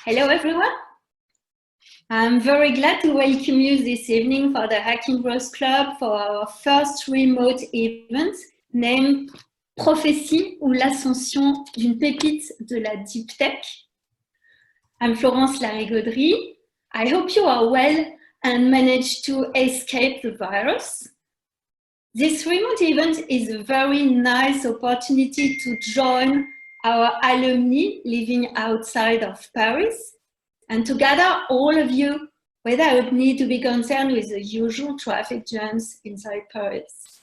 Hello, everyone. I'm very glad to welcome you this evening for the Hacking Growth Club for our first remote event named PROPHESEE ou l'ascension d'une pépite de la deep tech. I'm Florence Larigauderie. I hope you are well and managed to escape the virus. This remote event is a very nice opportunity to join our alumni living outside of Paris and to gather all of you without need to be concerned with the usual traffic jams inside Paris.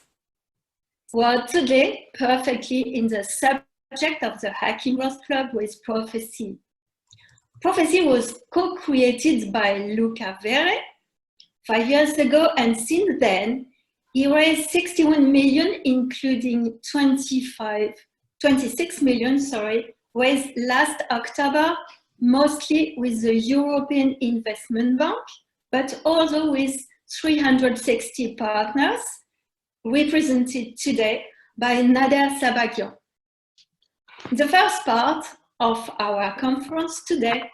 We are today perfectly in the subject of the Hacking Growth Club with PROPHESEE. PROPHESEE was co-created by Luca Verre 5 years ago, and since then, he raised 61 million, including 26 million, raised last October, mostly with the European Investment Bank, but also with 360 partners, represented today by Nader Sabbaghian. In the first part of our conference today,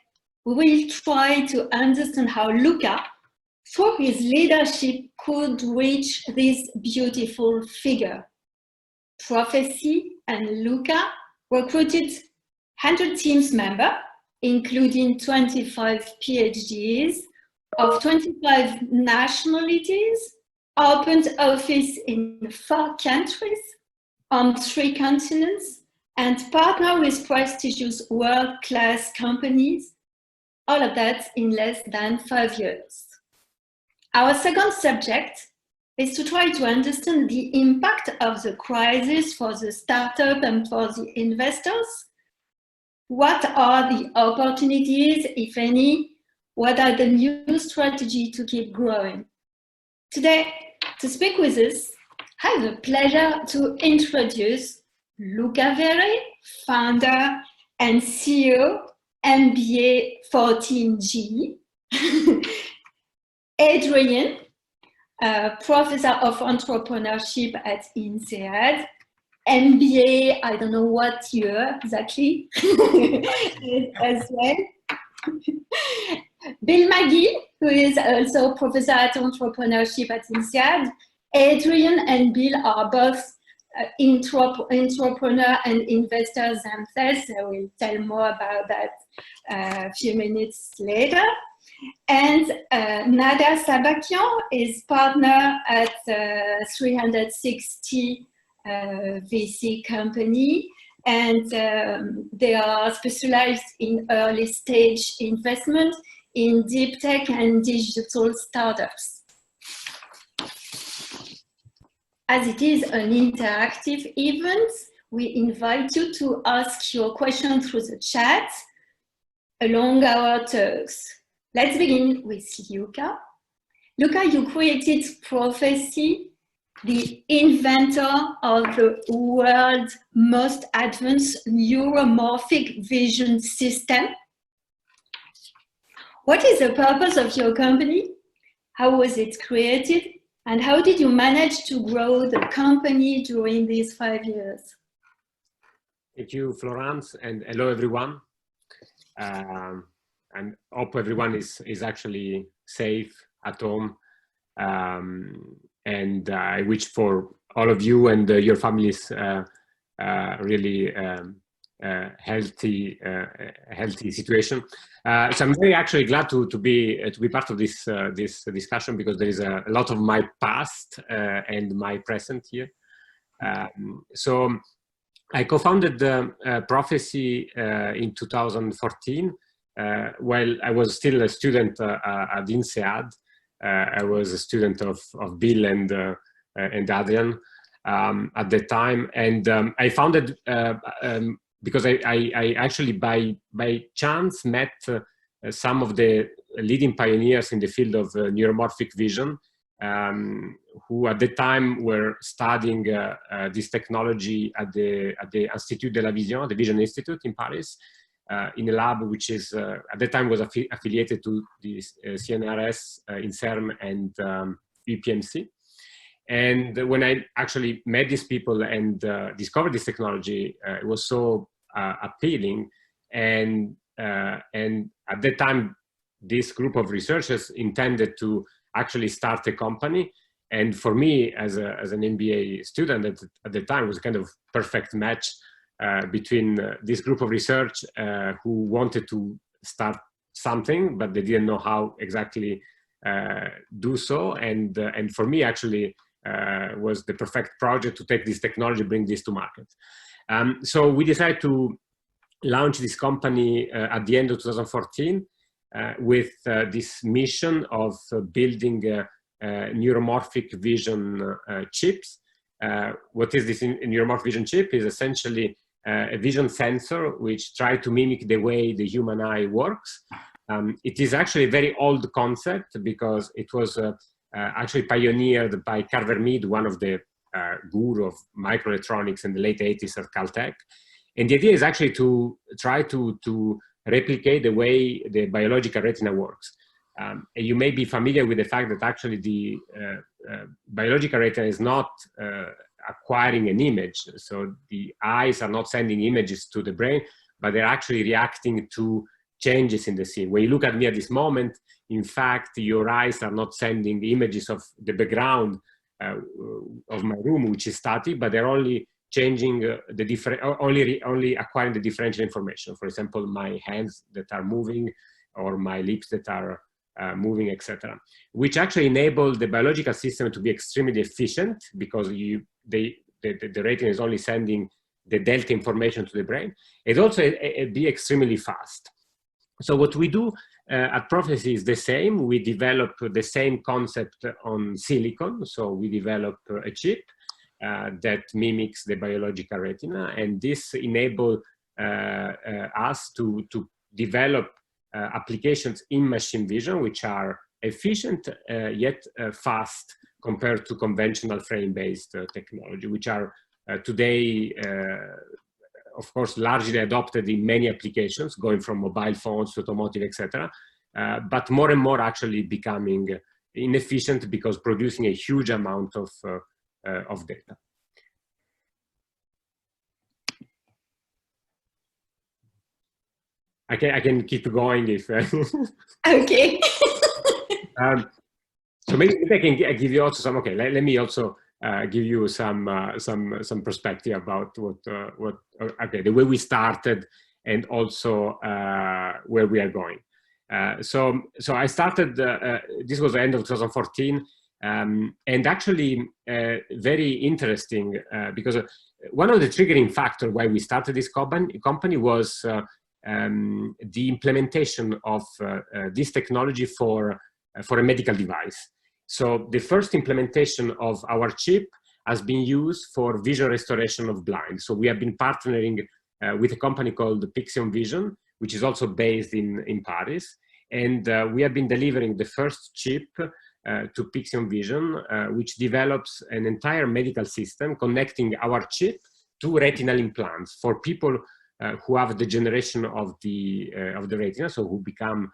we will try to understand how Luca, through his leadership, could reach this beautiful figure. PROPHESEE and Luca recruited 100 teams members, including 25 PhDs of 25 nationalities, opened office in 4 countries on 3 continents, and partner with prestigious world-class companies, all of that in less than 5 years. Our second subject is to try to understand the impact of the crisis for the startup and for the investors. What are the opportunities, if any? What are the new strategies to keep growing? Today, to speak with us, I have the pleasure to introduce Luca Verre, founder and CEO, MBA 14G. Adrian, professor of entrepreneurship at INSEAD, MBA, I don't know what year exactly, as well. Bill Magill, who is also professor at entrepreneurship at INSEAD. Adrian and Bill are both entrepreneur and investors themselves. I will tell more about that a few minutes later. And Nader Sabbaghian is partner at 360 VC company, and they are specialized in early stage investment in deep tech and digital startups. As it is an interactive event, we invite you to ask your questions through the chat along our talks. Let's begin with Luca. Luca, you created PROPHESEE, the inventor of the world's most advanced neuromorphic vision system. What is the purpose of your company? How was it created? And how did you manage to grow the company during these 5 years? Thank you, Florence, and hello, everyone. And hope everyone is actually safe at home. And I wish for all of you and your families really healthy situation. So I'm very actually glad to be part of this discussion, because there is a lot of my past and my present here. So I co-founded PROPHESEE in 2014. While I was still a student at INSEAD. I was a student of Bill and Adrian at the time, and I founded because I actually by chance met some of the leading pioneers in the field of neuromorphic vision, who at the time were studying this technology at the Institut de la Vision, the Vision Institute in Paris. In a lab which is at the time was affiliated to the CNRS, INSERM, and UPMC. And when I actually met these people and discovered this technology, it was so appealing. And and at that time, this group of researchers intended to actually start a company. And for me, as an MBA student at the time, it was kind of perfect match between this group of research who wanted to start something, but they didn't know how exactly do so. And for me, actually, was the perfect project to take this technology, bring this to market. So we decided to launch this company at the end of 2014 with this mission of building neuromorphic vision chips. What is this neuromorphic vision chip? Is essentially a vision sensor which tries to mimic the way the human eye works. It is actually a very old concept because it was actually pioneered by Carver Mead, one of the guru of microelectronics in the late 80s at Caltech. And the idea is actually to try to replicate the way the biological retina works. You may be familiar with the fact that actually the biological retina is not acquiring an image. So the eyes are not sending images to the brain, but they're actually reacting to changes in the scene. When you look at me at this moment, in fact, your eyes are not sending images of the background of my room, which is static, but they're only changing the different, only acquiring the differential information. For example, my hands that are moving or my lips that are moving, etc., which actually enable the biological system to be extremely efficient because the retina is only sending the delta information to the brain. It also be extremely fast. So what we do at PROPHESEE is the same. We develop the same concept on silicon. So we develop a chip that mimics the biological retina, and this enable us to develop applications in machine vision, which are efficient yet fast compared to conventional frame-based technology, which are today, of course, largely adopted in many applications, going from mobile phones to automotive, etc., but more and more actually becoming inefficient because producing a huge amount of data. I can keep going if. Okay. So maybe I can give you also some. Okay, let me also give you some perspective about what okay, the way we started and also where we are going. So I started. This was the end of 2014, and actually very interesting because one of the triggering factors why we started this company was the implementation of this technology for a medical device. So the first implementation of our chip has been used for vision restoration of blind. So we have been partnering with a company called Pixion Vision, which is also based in Paris. And we have been delivering the first chip to Pixion Vision, which develops an entire medical system connecting our chip to retinal implants for people who have degeneration of the retina, so who become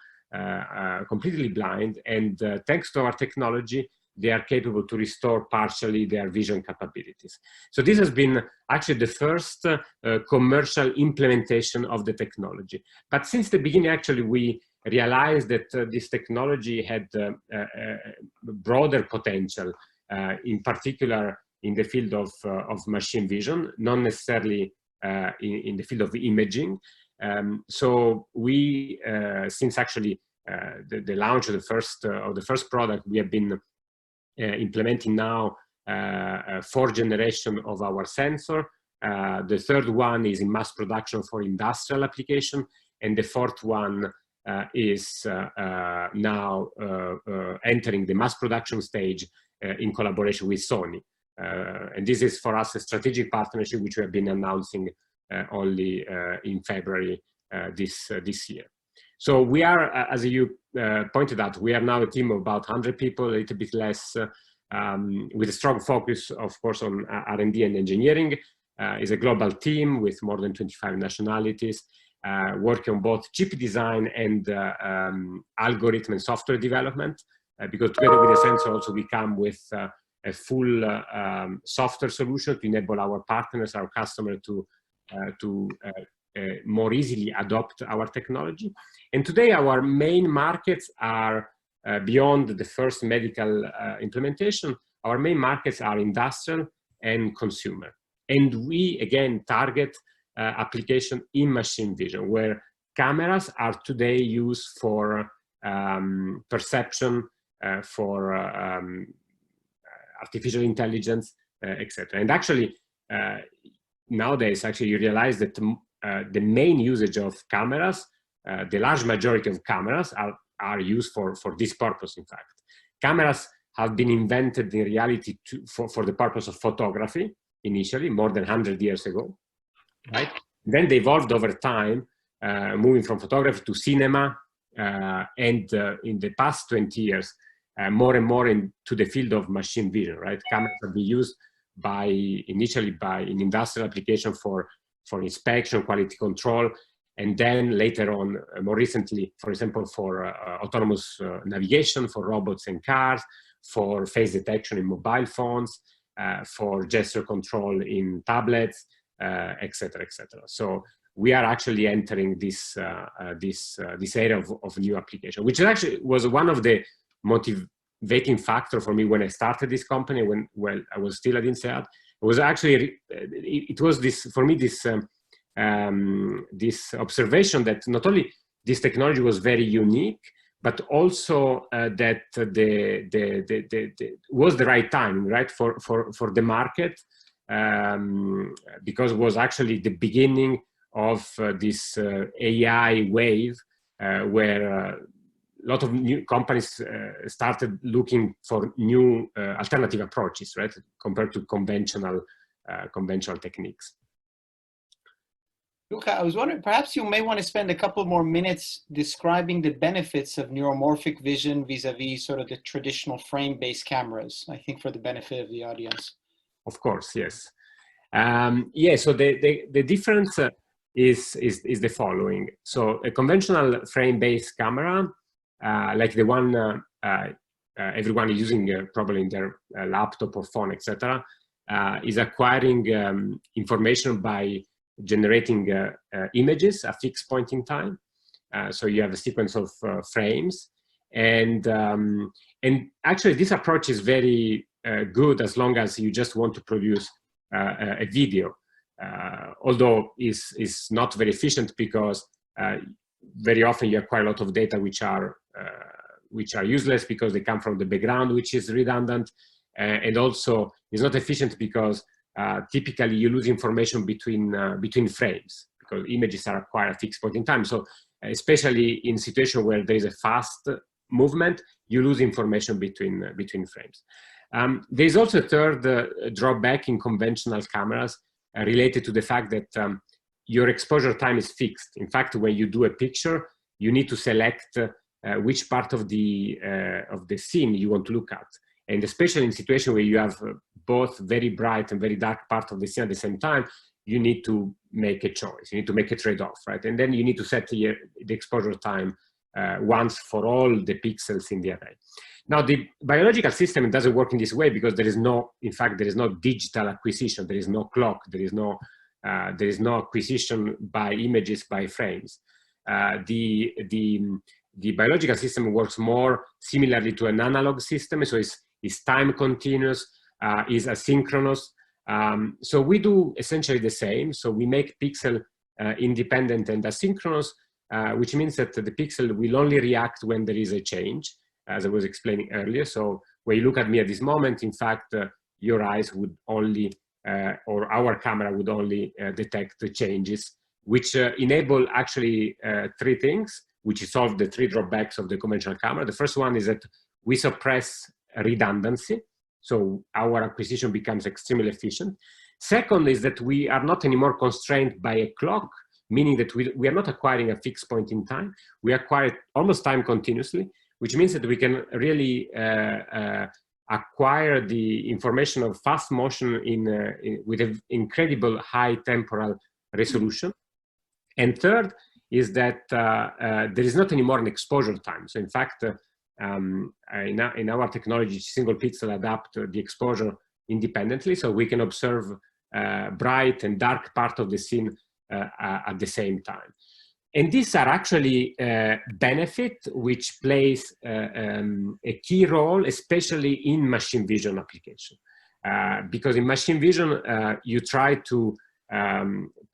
completely blind, and thanks to our technology, they are capable to restore partially their vision capabilities. So this has been actually the first commercial implementation of the technology. But since the beginning, actually, we realized that this technology had broader potential, in particular in the field of machine vision, not necessarily in the field of imaging. So we, since actually the launch of the first product, we have been implementing now 4th generation of our sensor. The 3rd one is in mass production for industrial application, and the 4th one is now entering the mass production stage in collaboration with Sony. And this is for us a strategic partnership which we have been announcing only in February this year. So we are, as you pointed out, we are now a team of about 100 people, a little bit less, with a strong focus, of course, on R&D and engineering. It's a global team with more than 25 nationalities, working on both chip design and algorithm and software development, because together with the sensor also we come with a full more easily adopt our technology. And today our main markets are beyond the first medical implementation. Our main markets are industrial and consumer. And we, again, target application in machine vision, where cameras are today used for perception, for artificial intelligence, etc. And actually, nowadays, actually, you realize that the main usage of cameras, the large majority of cameras are used for this purpose, in fact. Cameras have been invented in reality for the purpose of photography, initially, more than 100 years ago, right? Then they evolved over time, moving from photography to cinema, and in the past 20 years, more and more into the field of machine vision, right? Cameras have been used initially in industrial application for inspection, quality control, and then later on, more recently, for example, for autonomous navigation, for robots and cars, for face detection in mobile phones, for gesture control in tablets, etc., etc. So we are actually entering this area of new application, which actually was one of the motivating factor for me when I started this company. When I was still at INSEAD, it was actually for me this observation that not only this technology was very unique, but also that was the right time, right, for the market, because it was actually the beginning of this AI wave, where a lot of new companies started looking for new alternative approaches, right, compared to conventional techniques. Luca, I was wondering, perhaps you may want to spend a couple more minutes describing the benefits of neuromorphic vision vis-a-vis sort of the traditional frame-based cameras, I think for the benefit of the audience. Of course, yes. Yeah, so the difference is the following. So a conventional frame-based camera, like the one everyone is using probably in their laptop or phone, etc., is acquiring information by generating images at a fixed point in time. So you have a sequence of frames, and actually this approach is very good as long as you just want to produce a video, although is not very efficient, because very often you acquire a lot of data which are useless because they come from the background, which is redundant, and also is not efficient because typically you lose information between frames, because images are acquired at a fixed point in time. So especially in situations where there is a fast movement, you lose information between frames. There is also a third drawback in conventional cameras related to the fact that your exposure time is fixed. In fact, when you do a picture, you need to select which part of the scene you want to look at. And especially in situations where you have both very bright and very dark part of the scene at the same time, you need to make a choice. You need to make a trade-off, right? And then you need to set the exposure time once for all the pixels in the array. Now, the biological system doesn't work in this way because there is no digital acquisition. There is no clock. There is no acquisition by images, by frames. The biological system works more similarly to an analog system. So it's time continuous, is asynchronous. So we do essentially the same. So we make pixel independent and asynchronous, which means that the pixel will only react when there is a change, as I was explaining earlier. So when you look at me at this moment, in fact, your eyes would only, or our camera would only detect the changes, which enable actually three things, which solve the three drawbacks of the conventional camera. The first one is that we suppress redundancy, so our acquisition becomes extremely efficient. Second is that we are not anymore constrained by a clock, meaning that we are not acquiring a fixed point in time. We acquire almost time continuously, which means that we can really acquire the information of fast motion with an incredible high temporal resolution. And third is that there is not anymore an exposure time. So in fact, in our technology, single pixel adapt the exposure independently, so we can observe bright and dark part of the scene at the same time. And these are actually benefits which plays a key role, especially in machine vision application. Because in machine vision, you try to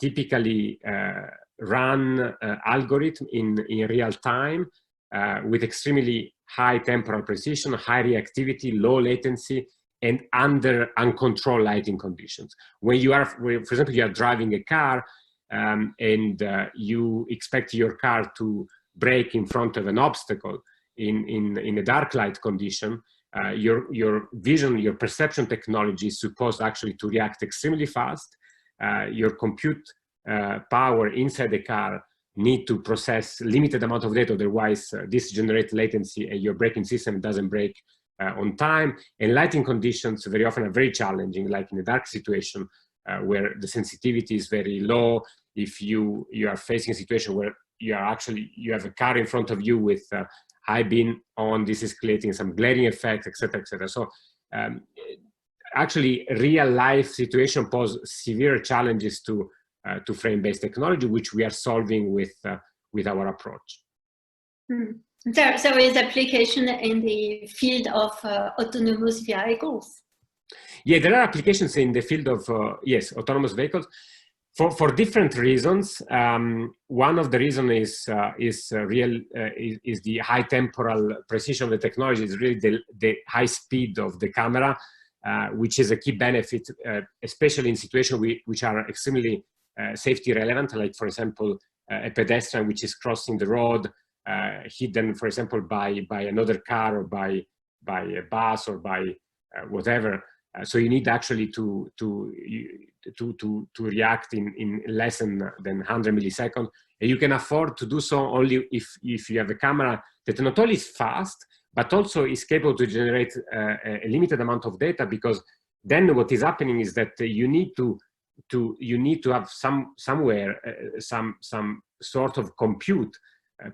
typically run algorithm in real time with extremely high temporal precision, high reactivity, low latency, and under uncontrolled lighting conditions. When you are, for example, you are driving a car and you expect your car to brake in front of an obstacle in a dark light condition, your vision, your perception technology is supposed actually to react extremely fast. Your compute power inside the car need to process limited amount of data, otherwise this generates latency and your braking system doesn't brake on time. And lighting conditions very often are very challenging, like in a dark situation where the sensitivity is very low. If you are facing a situation where you have a car in front of you with high beam on, this is creating some glaring effect, etc., etc. So actually, real life situation pose severe challenges to frame-based technology, which we are solving with our approach. So is application in the field of autonomous vehicles? Yeah, there are applications in the field of yes, autonomous vehicles for different reasons. One of the reasons is the high temporal precision of the technology. Is really the high speed of the camera, which is a key benefit, especially in situations which are extremely safety relevant, like for example a pedestrian which is crossing the road, hidden, for example, by another car or by a bus or by whatever. So you need actually to react in less than 100 milliseconds. And you can afford to do so only if you have a camera that not only is fast, but also is capable to generate a limited amount of data, because then what is happening is that you need to have somewhere some sort of compute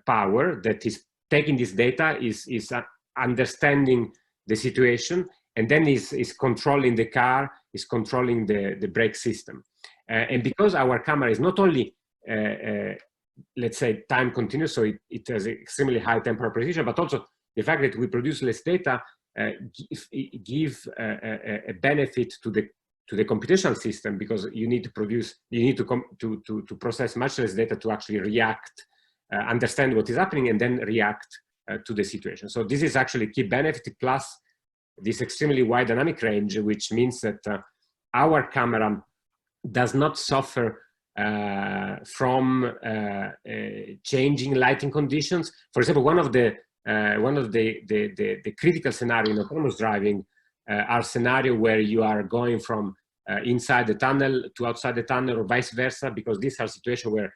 power that is taking this data, is understanding the situation, and then is controlling the car, is controlling the brake system. And because our camera is not only, let's say, time continuous, so it has extremely high temporal precision, but also the fact that we produce less data give a benefit to the computational system, because you need to process much less data to actually react, understand what is happening, and then react to the situation. So this is actually a key benefit, plus this extremely wide dynamic range, which means that our camera does not suffer from changing lighting conditions. For example, one of the critical scenario in autonomous driving are scenario where you are going from inside the tunnel to outside the tunnel, or vice versa, because these are situations where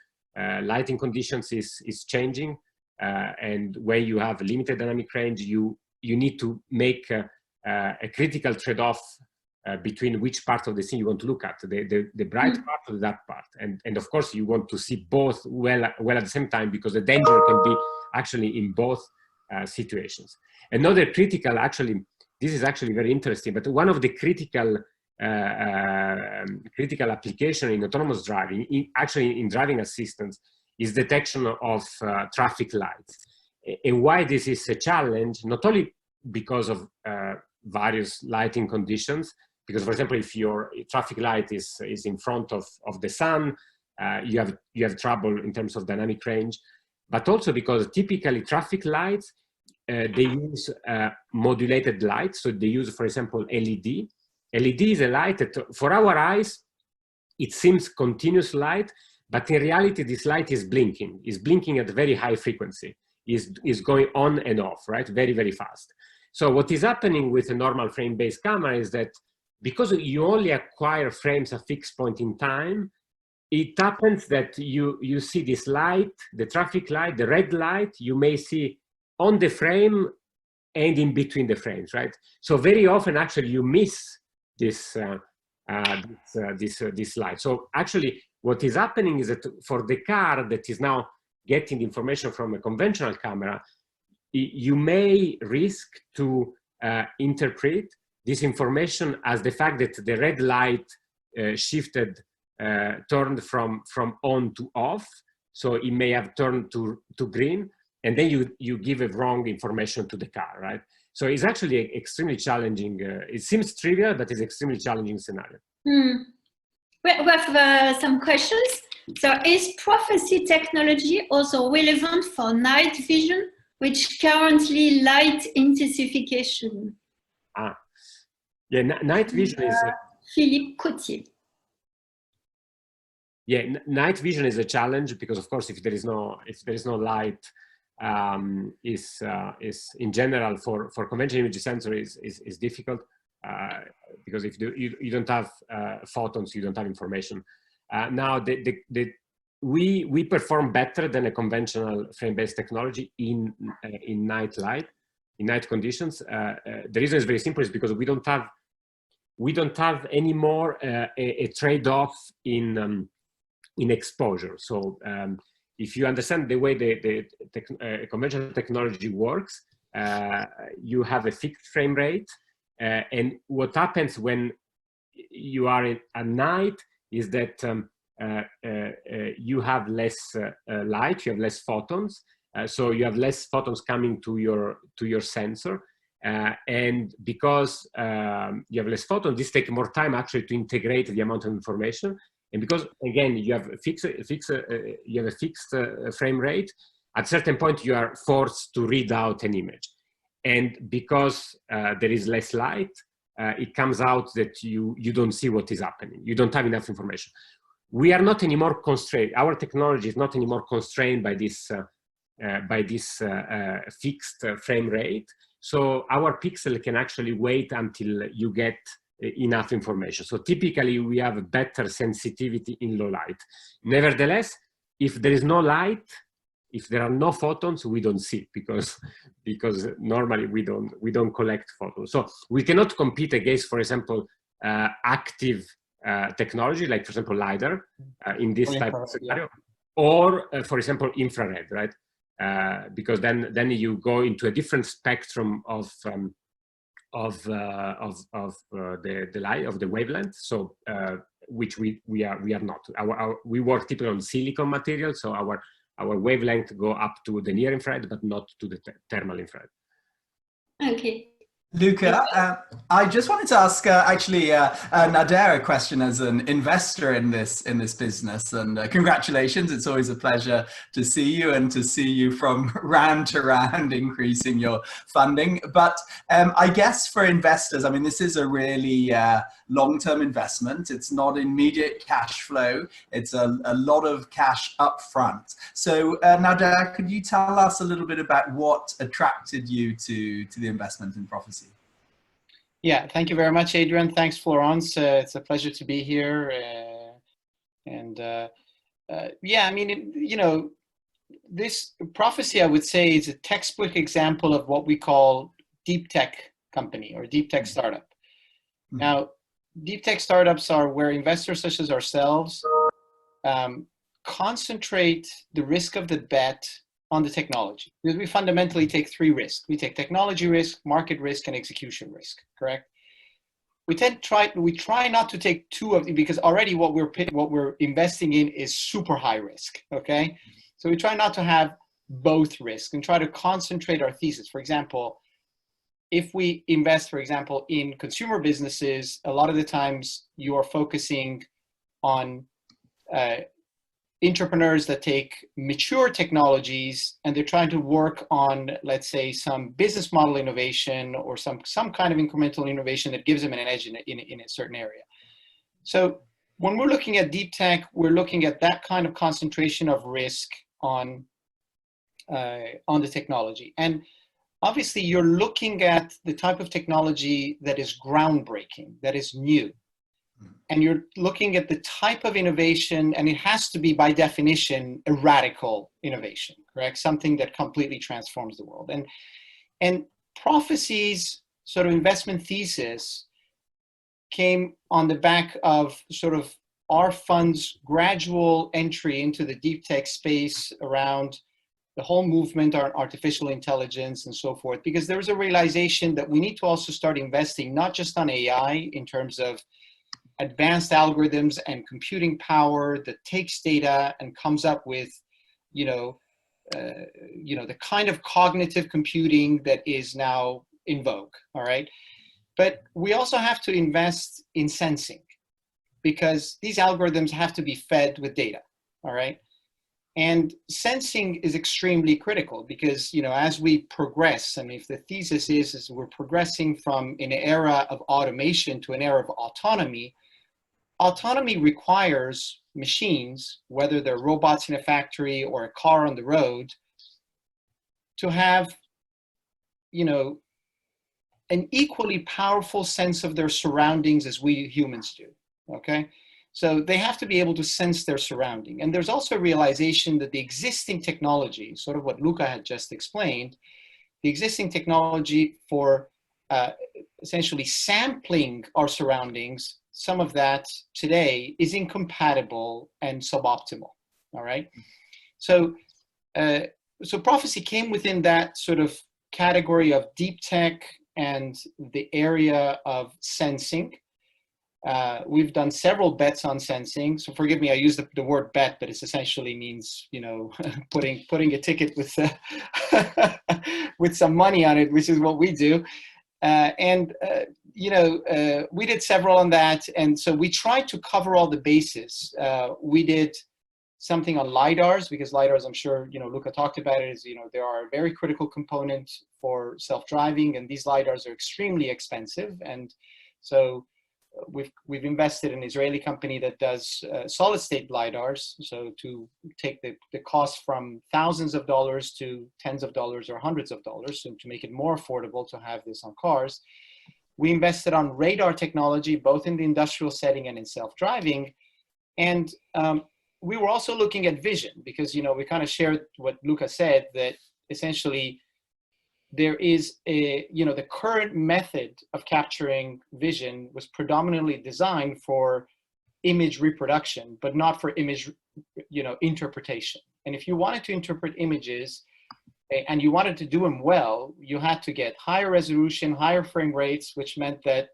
lighting conditions is changing, and when you have limited dynamic range, you need to make a critical trade-off between which part of the scene you want to look at, the bright part or the dark part, and of course you want to see both well at the same time, because the danger can be actually in both situations. Another critical, actually, this is actually very interesting, but one of the critical application in autonomous driving, actually in driving assistance, is detection of traffic lights. And why this is a challenge, not only because of various lighting conditions, because, for example, if your traffic light is in front of the sun, you have trouble in terms of dynamic range, but also because typically traffic lights, they use modulated light. So they use, for example, LED. LED is a light that, for our eyes, it seems continuous light, but in reality, this light is blinking at a very high frequency, is going on and off, right? Very, very fast. So what is happening with a normal frame-based camera is that because you only acquire frames at fixed point in time, it happens that you see this light, the traffic light, the red light, you may see on the frame and in between the frames, right? So very often, actually, you miss this light. So actually, what is happening is that for the car that is now getting information from a conventional camera, you may risk to interpret this information as the fact that the red light shifted turned from on to off. So it may have turned to green, and then you give a wrong information to the car, right? So it's actually extremely challenging. It seems trivial, but it's extremely challenging scenario. We have some questions. So is PROPHESEE technology also relevant for night vision, which currently light intensification? Yeah, night vision is... Philippe Coutier. Yeah, night vision is a challenge because, of course, if there is no light, is in general for conventional image sensor is difficult because if you don't have photons, you don't have information. Now we perform better than a conventional frame-based technology in night light, in night conditions. The reason is very simple: is because we don't have anymore a trade-off in exposure. So if you understand the way the conventional technology works, you have a fixed frame rate, and what happens when you are at night is that you have less light, you have less photons, so you have less photons coming to your sensor, and because you have less photons, this takes more time actually to integrate the amount of information. And because, again, you have a fixed frame rate, at a certain point you are forced to read out an image. And because there is less light, it comes out that you don't see what is happening. You don't have enough information. We are not anymore constrained. Our technology is not anymore constrained by this fixed frame rate. So our pixel can actually wait until you get enough information. So typically we have a better sensitivity in low light. Nevertheless, if there is no light, if there are no photons, we don't see because normally we don't collect photons. So we cannot compete against, for example, active technology, like for example LiDAR in this type of scenario, or for example infrared, right? Because then you go into a different spectrum of the light, of the wavelength. So which we are not. We work typically on silicon material, so our wavelength go up to the near infrared, but not to the thermal infrared. Okay. Luca, I just wanted to ask actually Nader a question as an investor in this business, and congratulations. It's always a pleasure to see you and to see you from round to round increasing your funding. But I guess for investors, I mean, this is a really long-term investment. It's not immediate cash flow. It's a lot of cash up front. So Nader, could you tell us a little bit about what attracted you to the investment in PROPHESEE? Yeah, thank you very much, Adrian. Thanks, Florence. It's a pleasure to be here. Yeah, I mean, you know, this PROPHESEE, I would say, is a textbook example of what we call deep tech company or deep tech startup. Mm-hmm. Now, deep tech startups are where investors such as ourselves concentrate the risk of the bet on the technology, because we fundamentally take three risks. We take technology risk, market risk, and execution risk, correct? We try not to take two of them, because already what we're investing in is super high risk, okay? So we try not to have both risks and try to concentrate our thesis. For example, if we invest, for example, in consumer businesses, a lot of the times you are focusing on entrepreneurs that take mature technologies and they're trying to work on, let's say, some business model innovation or some kind of incremental innovation that gives them an edge in a certain area. So when we're looking at deep tech, we're looking at that kind of concentration of risk on the technology. And obviously you're looking at the type of technology that is groundbreaking, that is new. And you're looking at the type of innovation, and it has to be by definition a radical innovation, correct? Something that completely transforms the world. And PROPHESEE's sort of investment thesis came on the back of sort of our fund's gradual entry into the deep tech space around the whole movement on artificial intelligence and so forth, because there was a realization that we need to also start investing not just on AI in terms of advanced algorithms and computing power that takes data and comes up with, the kind of cognitive computing that is now in vogue, all right? But we also have to invest in sensing, because these algorithms have to be fed with data, all right? And sensing is extremely critical because, as we progress, I mean, if the thesis is we're progressing from an era of automation to an era of autonomy, autonomy requires machines, whether they're robots in a factory or a car on the road, to have, an equally powerful sense of their surroundings as we humans do, okay? So they have to be able to sense their surrounding. And there's also a realization that the existing technology, sort of what Luca had just explained, the existing technology for essentially sampling our surroundings, some of that today is incompatible and suboptimal, all right? So, so PROPHESEE came within that sort of category of deep tech and the area of sensing. We've done several bets on sensing. So forgive me, I use the word bet, but it essentially means, putting a ticket with with some money on it, which is what we do. We did several on that. And so we tried to cover all the bases. We did something on LiDARs, because LiDARs, I'm sure, Luca talked about it, is, they are a very critical component for self-driving, and these LiDARs are extremely expensive. And so we've invested in an Israeli company that does solid-state LiDARs, so to take the cost from thousands of dollars to tens of dollars or hundreds of dollars, so to make it more affordable to have this on cars. We invested on radar technology, both in the industrial setting and in self-driving. And we were also looking at vision, because, we kind of shared what Luca said, that essentially there is the current method of capturing vision was predominantly designed for image reproduction, but not for image, interpretation. And if you wanted to interpret images and you wanted to do them well, you had to get higher resolution, higher frame rates, which meant that,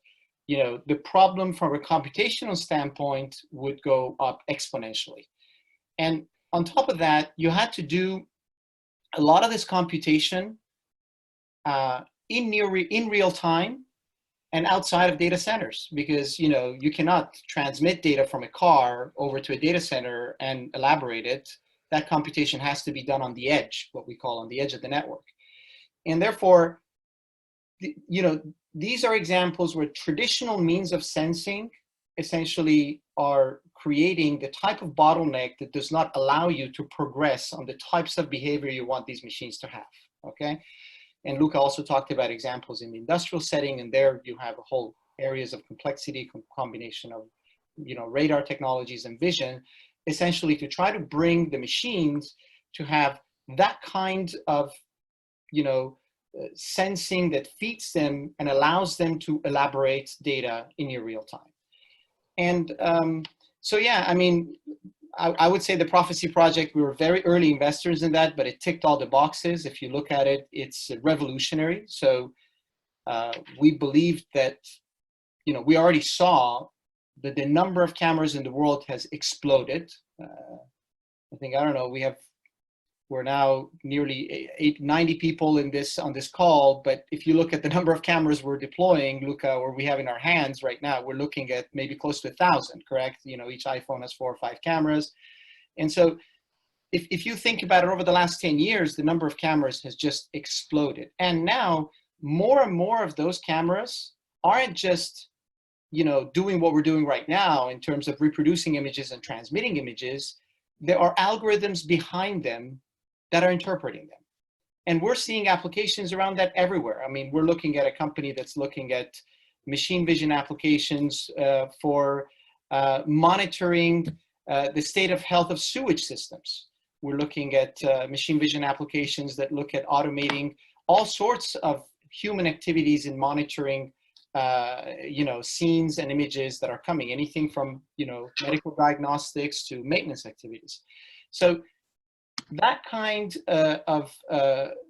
the problem from a computational standpoint would go up exponentially. And on top of that, you had to do a lot of this computation in real time and outside of data centers, because you cannot transmit data from a car over to a data center and elaborate it. That computation has to be done on the edge, what we call on the edge of the network. And therefore, these are examples where traditional means of sensing essentially are creating the type of bottleneck that does not allow you to progress on the types of behavior you want these machines to have, okay? And Luca also talked about examples in the industrial setting, and there you have a whole areas of complexity, combination of, radar technologies and vision, essentially to try to bring the machines to have that kind of, sensing that feeds them and allows them to elaborate data in your real time. And so, yeah, I mean, I would say the PROPHESEE project, we were very early investors in that, but it ticked all the boxes. If you look at it, it's revolutionary. So we believed that, we already saw that the number of cameras in the world has exploded. I think, I don't know, we're now nearly 90 people on this call, but if you look at the number of cameras we're deploying, Luca, or we have in our hands right now, we're looking at maybe close to 1,000, correct? Each iPhone has 4 or 5 cameras. And so if you think about it, over the last 10 years, the number of cameras has just exploded. And now more and more of those cameras aren't just, doing what we're doing right now in terms of reproducing images and transmitting images. There are algorithms behind them that are interpreting them. And we're seeing applications around that everywhere. I mean, we're looking at a company that's looking at machine vision applications for monitoring the state of health of sewage systems. We're looking at machine vision applications that look at automating all sorts of human activities in monitoring scenes and images that are coming, anything from, medical diagnostics to maintenance activities. So that kind of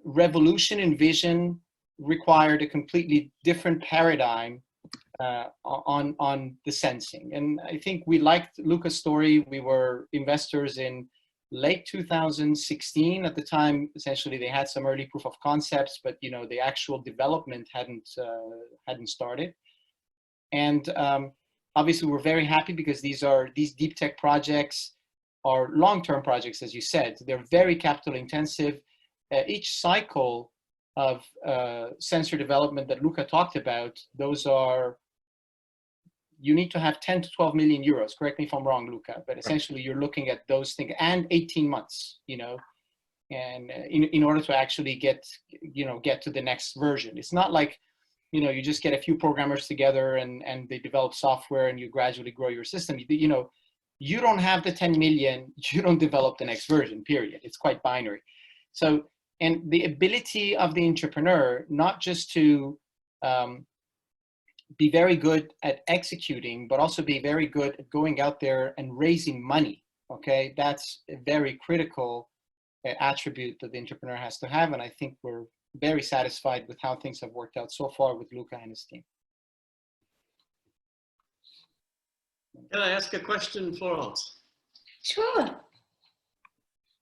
revolution in vision required a completely different paradigm on the sensing. And I think we liked Luca's story. We were investors in late 2016. At the time, essentially, they had some early proof of concepts, but the actual development hadn't started. And obviously, we're very happy because these deep tech projects are long-term projects, as you said. They're very capital intensive. Each cycle of sensor development that Luca talked about, you need to have 10 to 12 million euros. Correct me if I'm wrong, Luca, but essentially you're looking at those things, and 18 months, and in order to actually get to the next version. It's not like, you just get a few programmers together and they develop software and you gradually grow your system. You don't have the 10 million, you don't develop the next version, period. It's quite binary. So, and the ability of the entrepreneur, not just to be very good at executing, but also be very good at going out there and raising money, okay? That's a very critical attribute that the entrepreneur has to have, and I think we're very satisfied with how things have worked out so far with Luca and his team. Can I ask a question, Florence? Sure.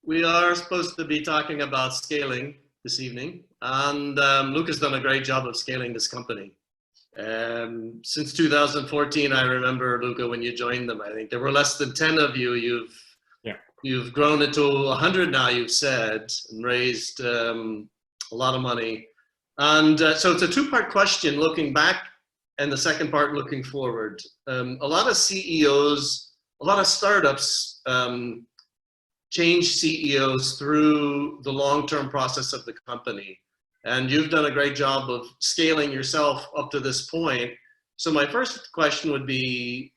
We are supposed to be talking about scaling this evening, and Luca's done a great job of scaling this company. Since 2014, I remember, Luca, when you joined them, I think there were less than 10 of you. You've grown it to 100 now, you've said, and raised a lot of money. And so it's a two-part question, looking back, and the second part looking forward. A lot of CEOs, a lot of startups change CEOs through the long-term process of the company. And you've done a great job of scaling yourself up to this point. So my first question would be,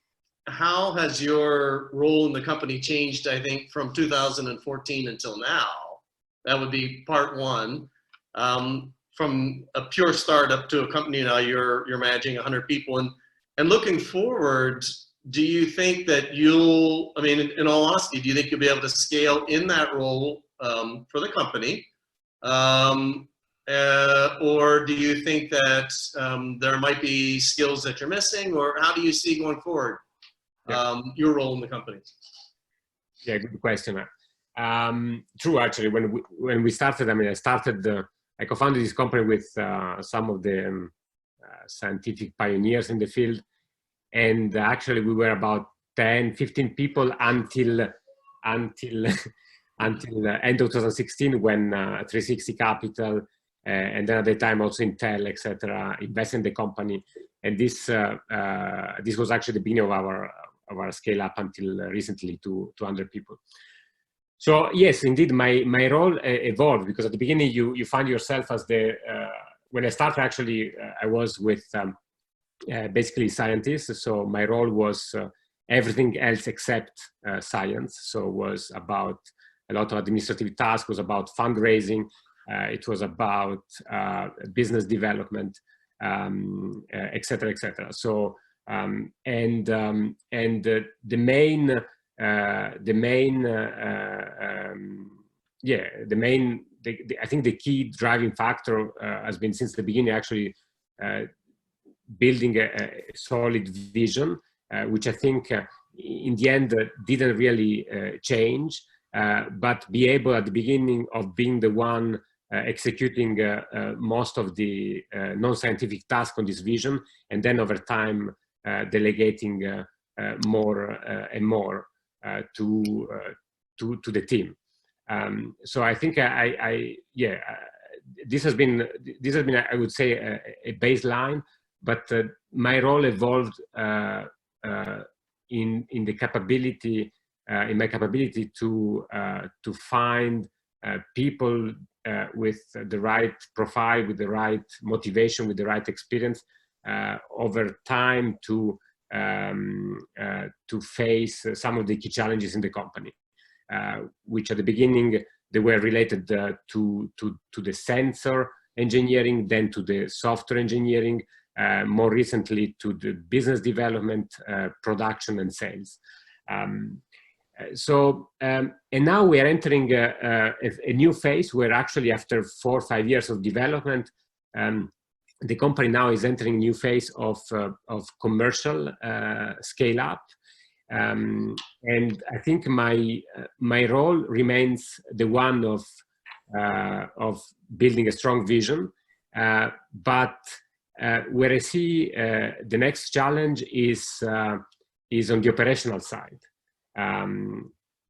how has your role in the company changed, I think, from 2014 until now? That would be part one. From a pure startup to a company now, you're managing 100 people. And looking forward, do you think that in all honesty, do you think you'll be able to scale in that role for the company? Or do you think that there might be skills that you're missing, or how do you see going forward your role in the company? Yeah, good question. True, actually, when we started, I co-founded this company with some of the scientific pioneers in the field, and actually we were about 10, 15 people until end of 2016, when 360 Capital and then at the time also Intel, etc., invested in the company, and this was actually the beginning of our scale up until recently to 200 people. So yes, indeed, my role evolved, because at the beginning you find yourself as when I started, actually I was with basically scientists. So my role was everything else except science. So it was about a lot of administrative tasks, was about fundraising, it was about business development, etc., etc. So I think the key driving factor has been, since the beginning, actually building a solid vision, which I think in the end didn't really change, but be able at the beginning of being the one executing most of the non-scientific tasks on this vision, and then over time delegating more and more to the team. So I think this has been I would say a baseline, but my role evolved in the capability in my capability to find people with the right profile, with the right motivation, with the right experience over time to face some of the key challenges in the company, which at the beginning they were related to the sensor engineering, then to the software engineering, more recently to the business development, production and sales. And now we are entering a new phase where actually after 4 or 5 years of development, the company now is entering a new phase of commercial scale up. And I think my role remains the one of building a strong vision, but where I see the next challenge is on the operational side.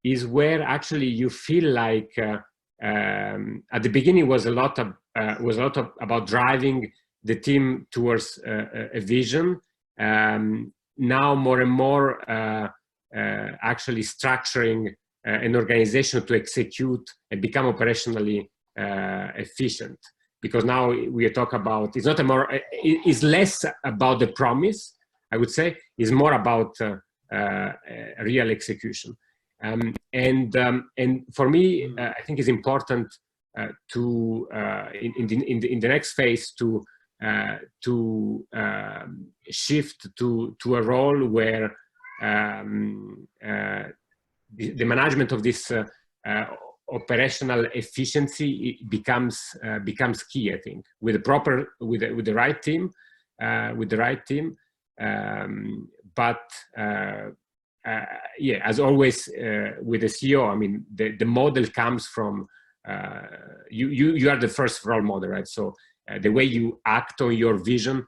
Is where actually you feel like at the beginning was a lot about driving the team towards a vision. Now more and more actually structuring an organization to execute and become operationally efficient. Because now we talk about, it's less about the promise, I would say, it's more about real execution. And for me, I think it's important to in the next phase to shift to a role where the management of this operational efficiency becomes key. I think with the right team, but yeah, as always with the CEO, I mean the model comes from you are the first role model, right? So the way you act on your vision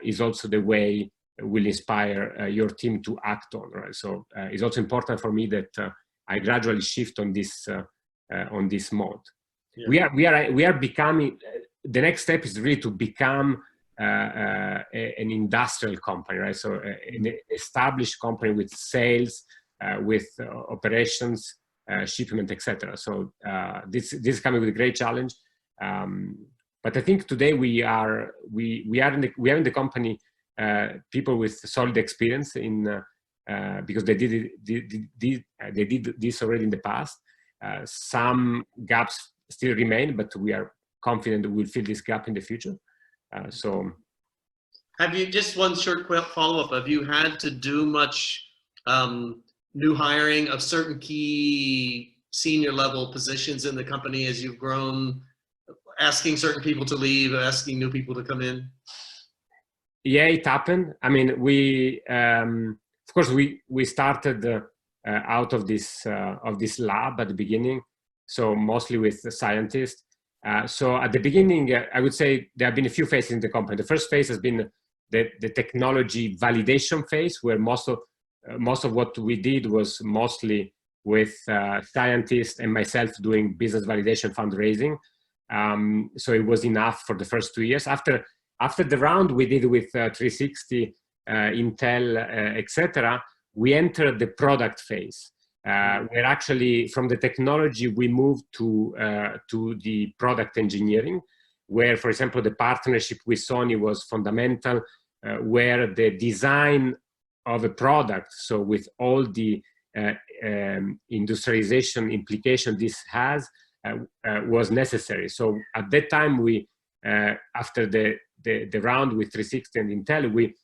is also the way will inspire your team to act on, right? So it's also important for me that I gradually shift on this mode. Yeah. We are becoming, the next step is really to become an industrial company, right? So an established company with sales, with operations, shipment, etc. So this is coming with a great challenge. But I think today we are in the company people with solid experience in because they did this already in the past. Some gaps still remain, but we are confident that we'll fill this gap in the future. So, have you, just one short follow-up, have you had to do much new hiring of certain key senior level positions in the company as you've grown, asking certain people to leave, asking new people to come in? Yeah, it happened. I mean, of course we started out of this lab at the beginning, so mostly with the scientists. So at the beginning, I would say there have been a few phases in the company. The first phase has been the technology validation phase, where most of what we did was mostly with scientists and myself doing business validation fundraising. So it was enough for the first 2 years. After the round we did with 360, Intel, etc., we entered the product phase, where actually from the technology we moved to the product engineering, where, for example, the partnership with Sony was fundamental, where the design of a product, so with all the industrialization implication this has, was necessary. So at that time, we after the round with 360 and Intel, we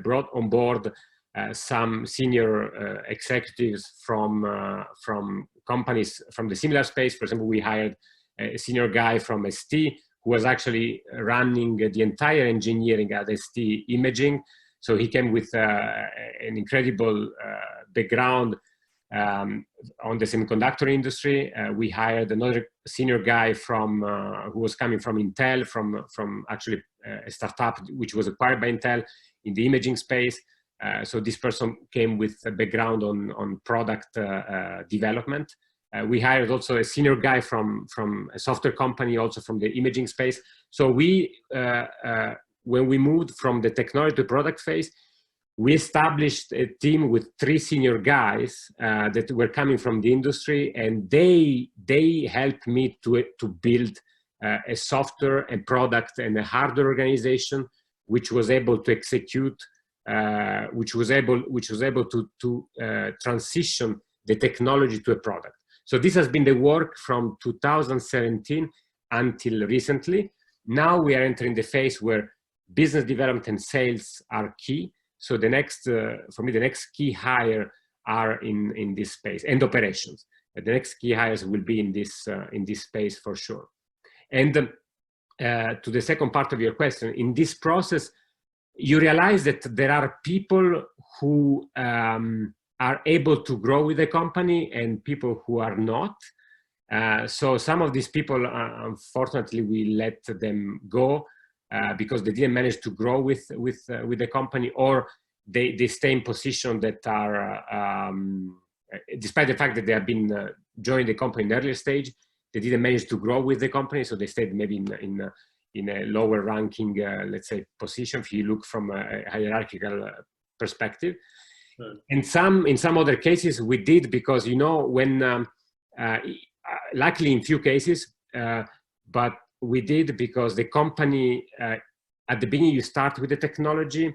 brought on board some senior executives from companies from the similar space. For example, we hired a senior guy from ST who was actually running the entire engineering at ST Imaging. So he came with an incredible background on the semiconductor industry. We hired another senior guy from who was coming from Intel, from actually a startup which was acquired by Intel in the imaging space. So this person came with a background on product development. We hired also a senior guy from a software company, also from the imaging space. So we, when we moved from the technology to product phase, we established a team with 3 senior guys that were coming from the industry, and they helped me to build a software and product and a hardware organization which was able to execute, which was able to transition the technology to a product. So this has been the work from 2017 until recently. Now we are entering the phase where business development and sales are key. So the next, for me, the next key hire are in this space, and operations. The next key hires will be in this space for sure. And to the second part of your question, in this process, you realize that there are people who are able to grow with the company and people who are not. So some of these people, unfortunately, we let them go because they didn't manage to grow with the company, or they stay in position that are, despite the fact that they have been joined the company in the earlier stage, they didn't manage to grow with the company, so they stayed maybe in a lower ranking, let's say, position if you look from a hierarchical perspective. Sure. And in some other cases we did, because, you know, when luckily in few cases, but we did because the company, at the beginning you start with the technology,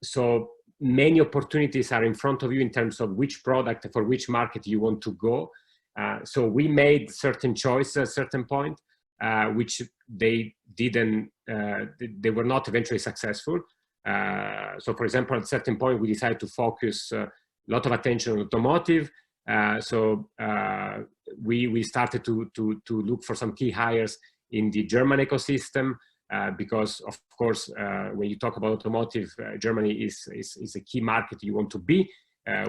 so many opportunities are in front of you in terms of which product for which market you want to go. So we made certain choices at a certain point, which they didn't, they were not eventually successful. So for example, at a certain point, we decided to focus a lot of attention on automotive. So we started to look for some key hires in the German ecosystem, because of course, when you talk about automotive, Germany is a key market you want to be,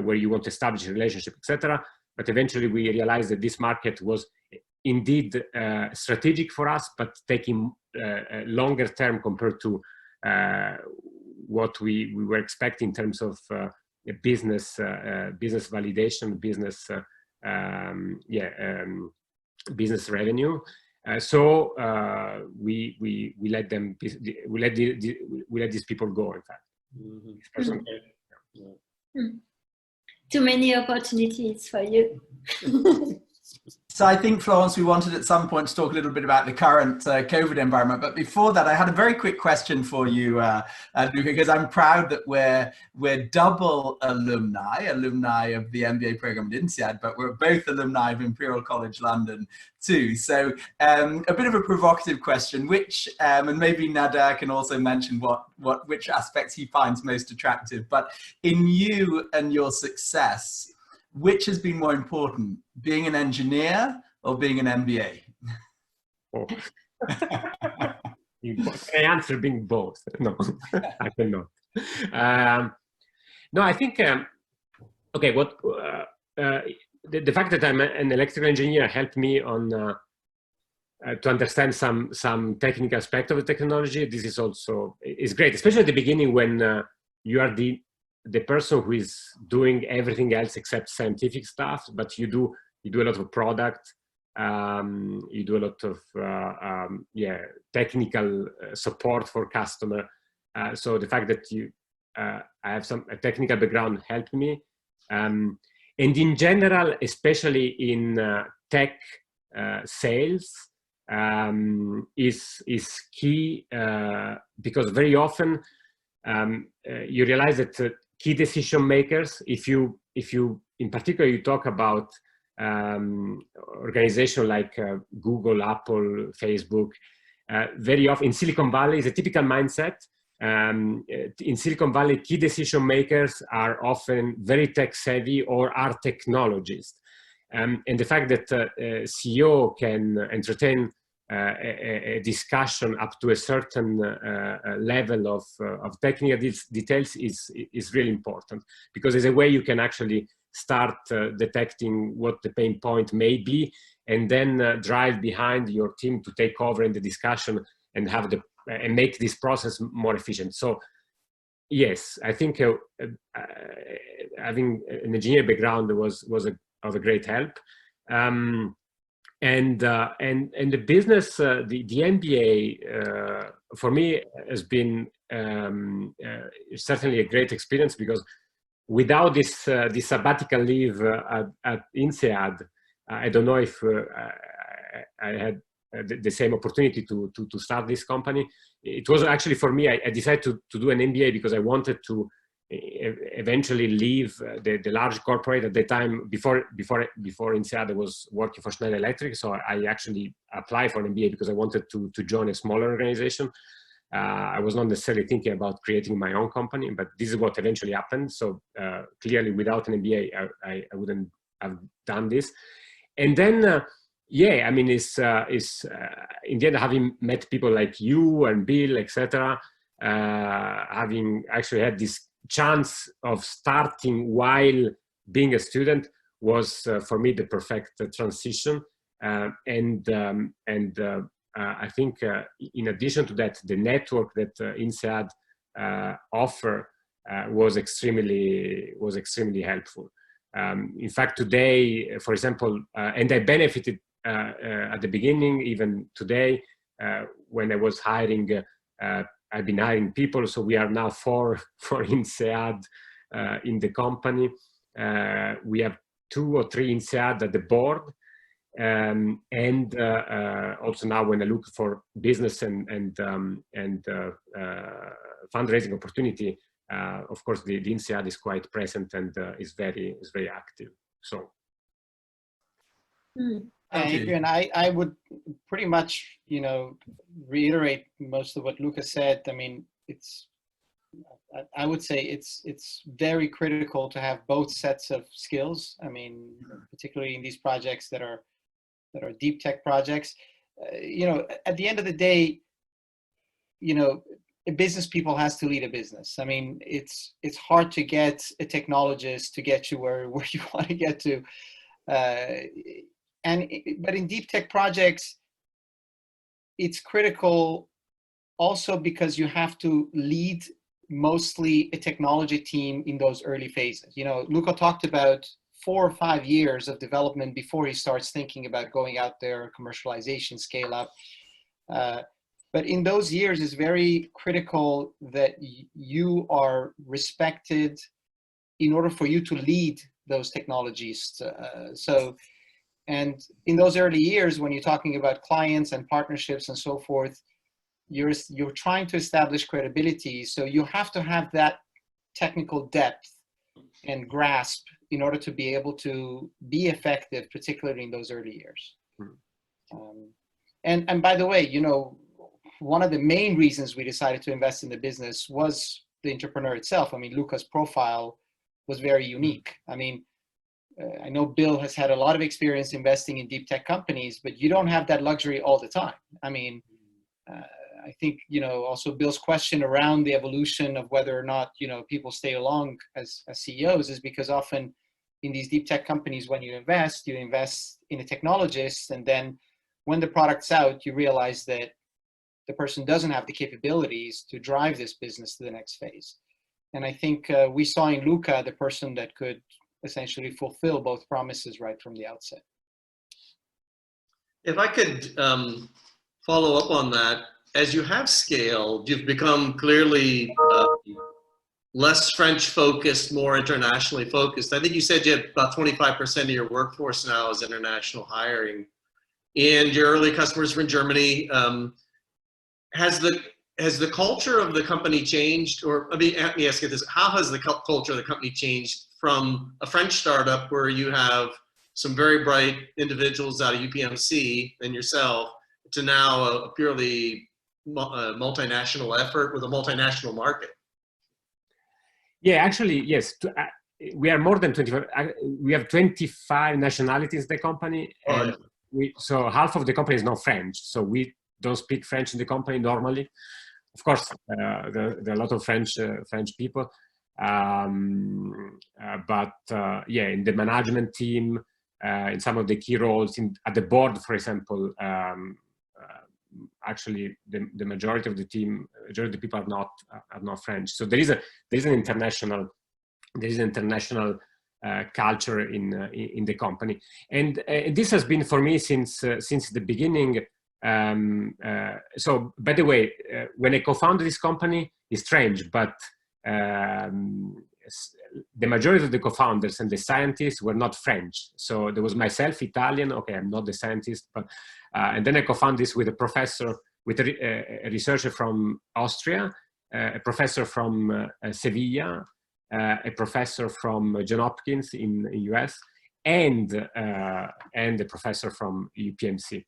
where you want to establish a relationship, etc. But eventually we realized that this market was indeed strategic for us, but taking a longer term compared to what we were expecting in terms of business validation, business revenue. So we let them, we let these people go, in fact. Mm-hmm. Yeah. Too many opportunities for you. So I think, Florence, we wanted at some point to talk a little bit about the current COVID environment. But before that, I had a very quick question for you, Luca, because I'm proud that we're double alumni of the MBA program at INSEAD, but we're both alumni of Imperial College London too. So a bit of a provocative question, which, and maybe Nader can also mention which aspects he finds most attractive. But in you and your success, which has been more important, being an engineer or being an MBA? Oh. I answer being both. No, I cannot. No, I think, okay, the fact that I'm an electrical engineer helped me on to understand some technical aspect of the technology. This is also, is great, especially at the beginning when you are the person who is doing everything else except scientific stuff, but you do a lot of product, you do a lot of technical support for customer. So the fact that I have a technical background helped me, and in general, especially in tech sales, is key, because very often you realize that key decision makers, if you in particular you talk about organizations like Google, Apple, Facebook, very often in Silicon Valley is a typical mindset. In Silicon Valley, key decision makers are often very tech savvy or are technologists, and the fact that CEO can entertain a discussion up to a certain level of technical details is really important, because there's a way you can actually start detecting what the pain point may be, and then drive behind your team to take over in the discussion and have and make this process more efficient. So yes, I think having an engineering background was of a great help. And the business, the MBA for me has been certainly a great experience, because without this sabbatical leave at INSEAD, I don't know if I had the same opportunity to start this company. It was actually, for me, I decided to do an MBA because I wanted to eventually leave the large corporate. At the time, before INSEAD, I was working for Schneider Electric, so I actually applied for an MBA because I wanted to join a smaller organization. I was not necessarily thinking about creating my own company, but this is what eventually happened. So clearly, without an MBA, I wouldn't have done this. And then yeah, I mean, in the end, having met people like you and Bill, etc., having actually had this chance of starting while being a student was for me the perfect transition. I think in addition to that, the network that INSEAD offer was extremely helpful. In fact, today, for example, and I benefited at the beginning, even today, when I was hiring, I've been hiring people, so we are now four INSEAD in the company. We have 2 or 3 INSEAD at the board, also now when I look for business and fundraising opportunity, of course the INSEAD is quite present and is very active. So. Adrian, I would pretty much, you know, reiterate most of what Luca said. I mean, I would say it's very critical to have both sets of skills. I mean, particularly in these projects that are deep tech projects. You know, at the end of the day, you know, a business people has to lead a business. I mean, it's hard to get a technologist to get you where you want to get to. But in deep tech projects, it's critical also because you have to lead mostly a technology team in those early phases. You know, Luca talked about 4 or 5 years of development before he starts thinking about going out there, commercialization, scale up. But in those years, it's very critical that you are respected in order for you to lead those technologies. And in those early years, when you're talking about clients and partnerships and so forth, you're trying to establish credibility. So you have to have that technical depth and grasp in order to be able to be effective, particularly in those early years. And by the way, you know, one of the main reasons we decided to invest in the business was the entrepreneur itself. I mean, Luca's profile was very unique. I mean, I know Bill has had a lot of experience investing in deep tech companies, but you don't have that luxury all the time. I mean, I think, you know, also Bill's question around the evolution of whether or not, you know, people stay along as CEOs is because often in these deep tech companies, when you invest in a technologist, and then when the product's out, you realize that the person doesn't have the capabilities to drive this business to the next phase. And I think we saw in Luca the person that could essentially fulfill both promises right from the outset. If I could follow up on that, as you have scaled, you've become clearly less French focused, more internationally focused. I think you said you have about 25% of your workforce now is international hiring, and your early customers were in Germany. Has the culture of the company changed? Or let me ask you this, how has the culture of the company changed from a French startup where you have some very bright individuals out of UPMC and yourself to now a purely multinational effort with a multinational market? Yeah, actually, yes. We are more than 25. We have 25 nationalities in the company. And so half of the company is not French. So we don't speak French in the company normally. Of course, there are a lot of French people. Yeah, in the management team, in some of the key roles at the board, for example, actually the majority of the team, majority of the people are not French. So there is an international culture in the company, and this has been for me since the beginning. So by the way, when I co-founded this company, it's strange, but the majority of the co-founders and the scientists were not French. So there was myself, Italian. Okay, I'm not the scientist, but and then I co-founded this with a professor, with a researcher from Austria, a professor from Sevilla, a professor from Johns Hopkins in the US, and a professor from UPMC.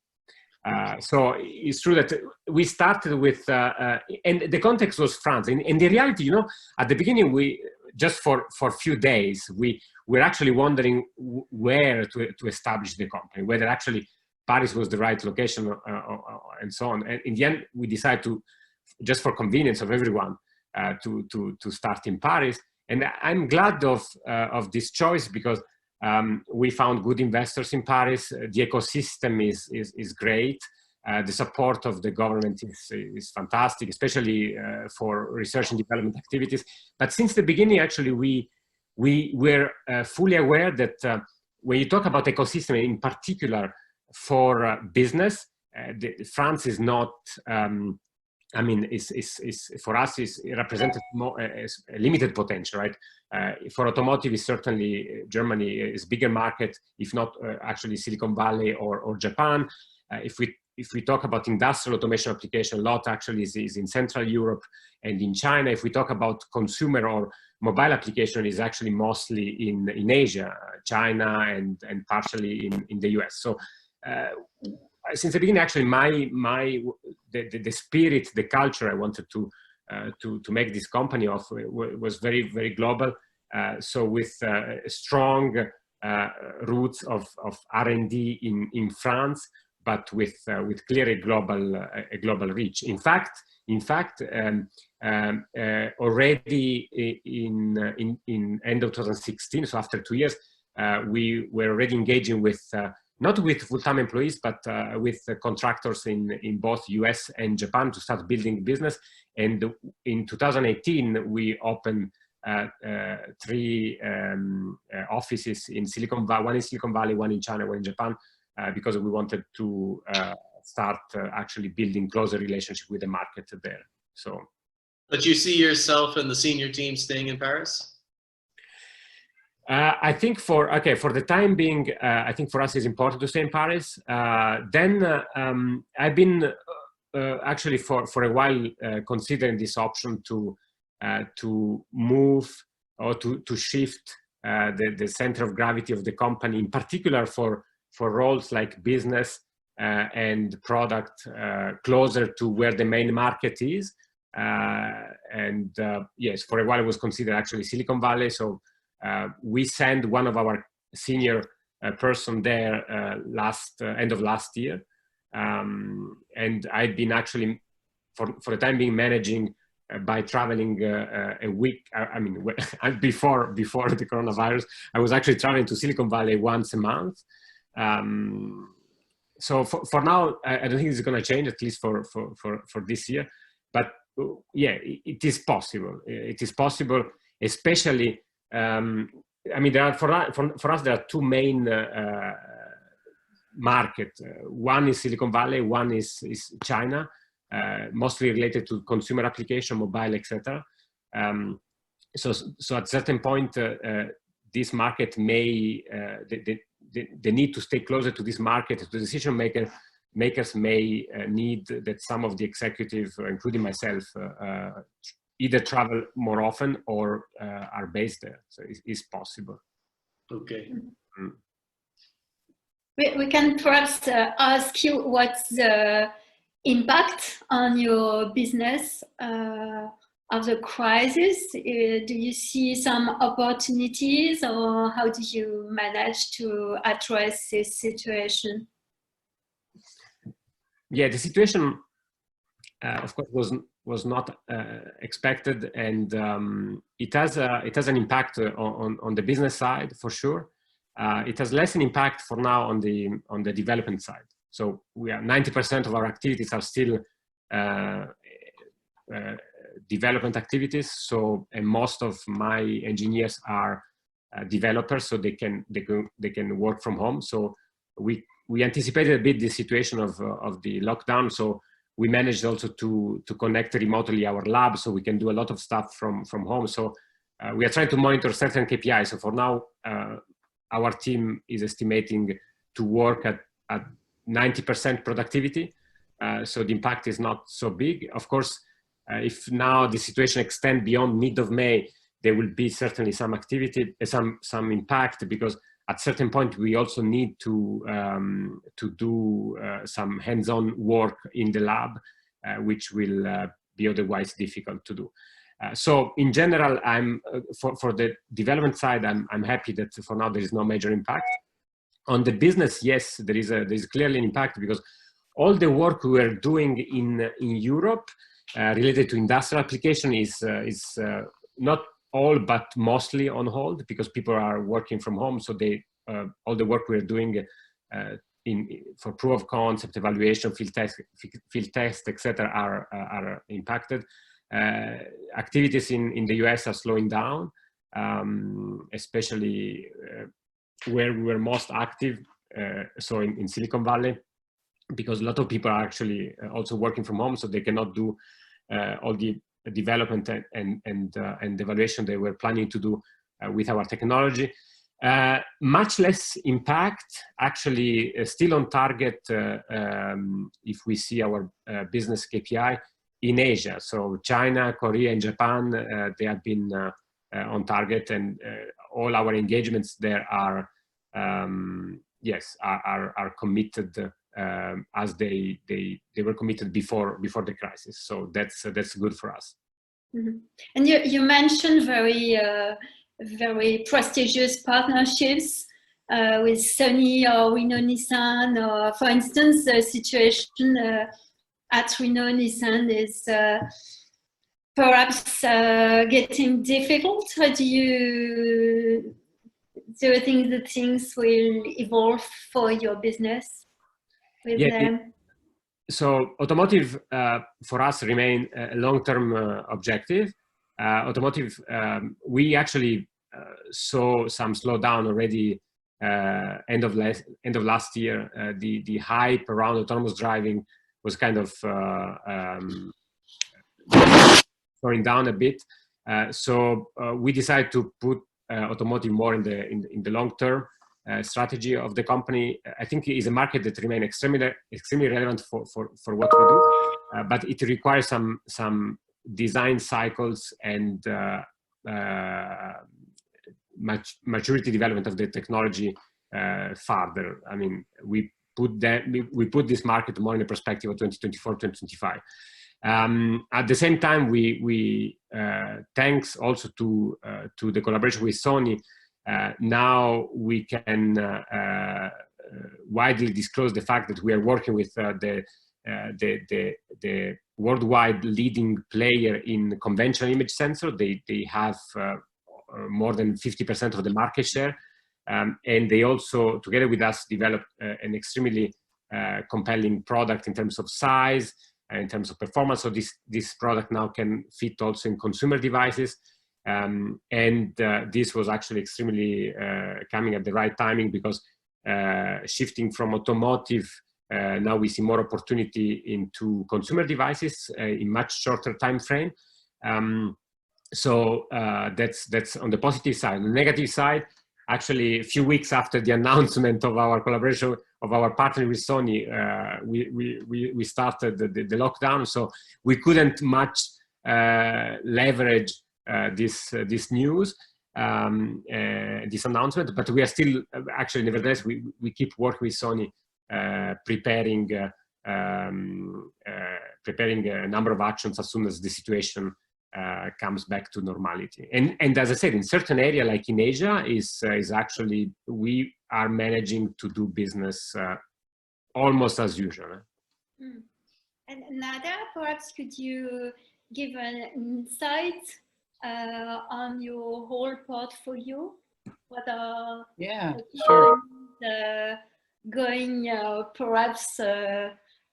So it's true that we started with, and the context was France. In the reality, you know, at the beginning, we just for a few days, we were actually wondering where to establish the company, whether actually Paris was the right location and so on. And in the end, we decided to, just for convenience of everyone, to start in Paris. And I'm glad of this choice because we found good investors in Paris. The ecosystem is great. The support of the government is fantastic, especially for research and development activities. But since the beginning, actually, we were fully aware that when you talk about ecosystem, in particular for business, France is not. I mean, for us, it represented more a limited potential, right? For automotive, is certainly Germany is bigger market, if not actually Silicon Valley or Japan. If we talk about industrial automation application, a lot actually is in Central Europe and in China. If we talk about consumer or mobile application, is actually mostly in Asia, China, and partially in the US. So since the beginning, actually, the spirit, the culture I wanted to make this company of was very, very global. So with strong roots of R&D in France, but with clearly a global reach. In fact, already in end of 2016, so after 2 years, we were already engaging with not with full-time employees, but with contractors in both US and Japan to start building business. And in 2018, we opened 3 offices in Silicon Valley, one in Silicon Valley, one in China, one in Japan, because we wanted to start actually building closer relationship with the market there. So, but you see yourself and the senior team staying in Paris? I think for the time being, I think for us it's important to stay in Paris. Then I've been actually for a while considering this option to move or to shift the center of gravity of the company, in particular for roles like business and product closer to where the main market is. Yes, for a while it was considered actually Silicon Valley. So we sent one of our senior person there end of last year. And I've been actually, for the time being, managing by traveling a week. I mean, before the coronavirus, I was actually traveling to Silicon Valley once a month. So for now, I don't think it's going to change, at least for this year. But yeah, it is possible. It is possible, especially. I mean, for us there are 2 main markets. One is Silicon Valley, one is China, mostly related to consumer application, mobile, etc. So at a certain point, this market may the need to stay closer to this market, the decision makers may need that some of the executives, including myself, either travel more often or are based there. So it's possible. Okay. Mm. We can perhaps ask you what's the impact on your business of the crisis. Do you see some opportunities, or how do you manage to address this situation? Yeah, the situation, of course, was not expected, and it has an impact on the business side for sure. It has less an impact for now on the development side. So we are 90% of our activities are still development activities. So and most of my engineers are developers, so they can work from home. So we anticipated a bit the situation of the lockdown. So we managed also to connect remotely our lab, so we can do a lot of stuff from home. So we are trying to monitor certain KPIs. So for now, our team is estimating to work at 90% productivity. So the impact is not so big. Of course, if now the situation extends beyond mid of May, there will be certainly some activity, some impact, because at certain point we also need to do some hands-on work in the lab, which will be otherwise difficult to do. So in general, I'm for the development side, I'm happy that for now there is no major impact. On the business, yes, there is clearly an impact, because all the work we are doing in Europe related to industrial application is not all, but mostly on hold, because people are working from home. So all the work we're doing for proof of concept, evaluation, field test, etc., are impacted. Activities in the US are slowing down, especially where we were most active, so in Silicon Valley, because a lot of people are actually also working from home, so they cannot do all the development and evaluation they were planning to do with our technology. Much less impact, actually, still on target if we see our business KPI in Asia. So China, Korea, and Japan, they have been on target, and all our engagements there are, yes, are committed as they were committed before the crisis. So that's good for us. Mm-hmm. And you mentioned very prestigious partnerships with Sony or Renault Nissan, or for instance, the situation at Renault Nissan is perhaps getting difficult. Do you think that things will evolve for your business with them? So automotive for us remain a long-term objective. Automotive, we actually saw some slowdown already end of last year. The hype around autonomous driving was kind of slowing down a bit. So we decided to put automotive more in the long-term strategy of the company. I think it is a market that remains extremely relevant for what we do, but it requires some design cycles and maturity development of the technology further. I mean, we put this market more in the perspective of 2024, 2025. At the same time, we thanks also to the collaboration with Sony, now we can widely disclose the fact that we are working with the worldwide leading player in conventional image sensor. They have more than 50% of the market share, and they also, together with us, developed an extremely compelling product in terms of size and in terms of performance. So this product now can fit also in consumer devices. And this was actually extremely coming at the right timing, because shifting from automotive, now we see more opportunity into consumer devices in much shorter time frame. So that's on the positive side. On the negative side, actually, a few weeks after the announcement of our collaboration, of our partner with Sony, we started the lockdown. So we couldn't much leverage this news, this announcement, but we are still actually, nevertheless, we keep working with Sony, preparing a number of actions as soon as the situation comes back to normality. And as I said, in certain area, like in Asia, is actually, we are managing to do business almost as usual. And Nader, perhaps could you give an insight on your whole portfolio? What are going perhaps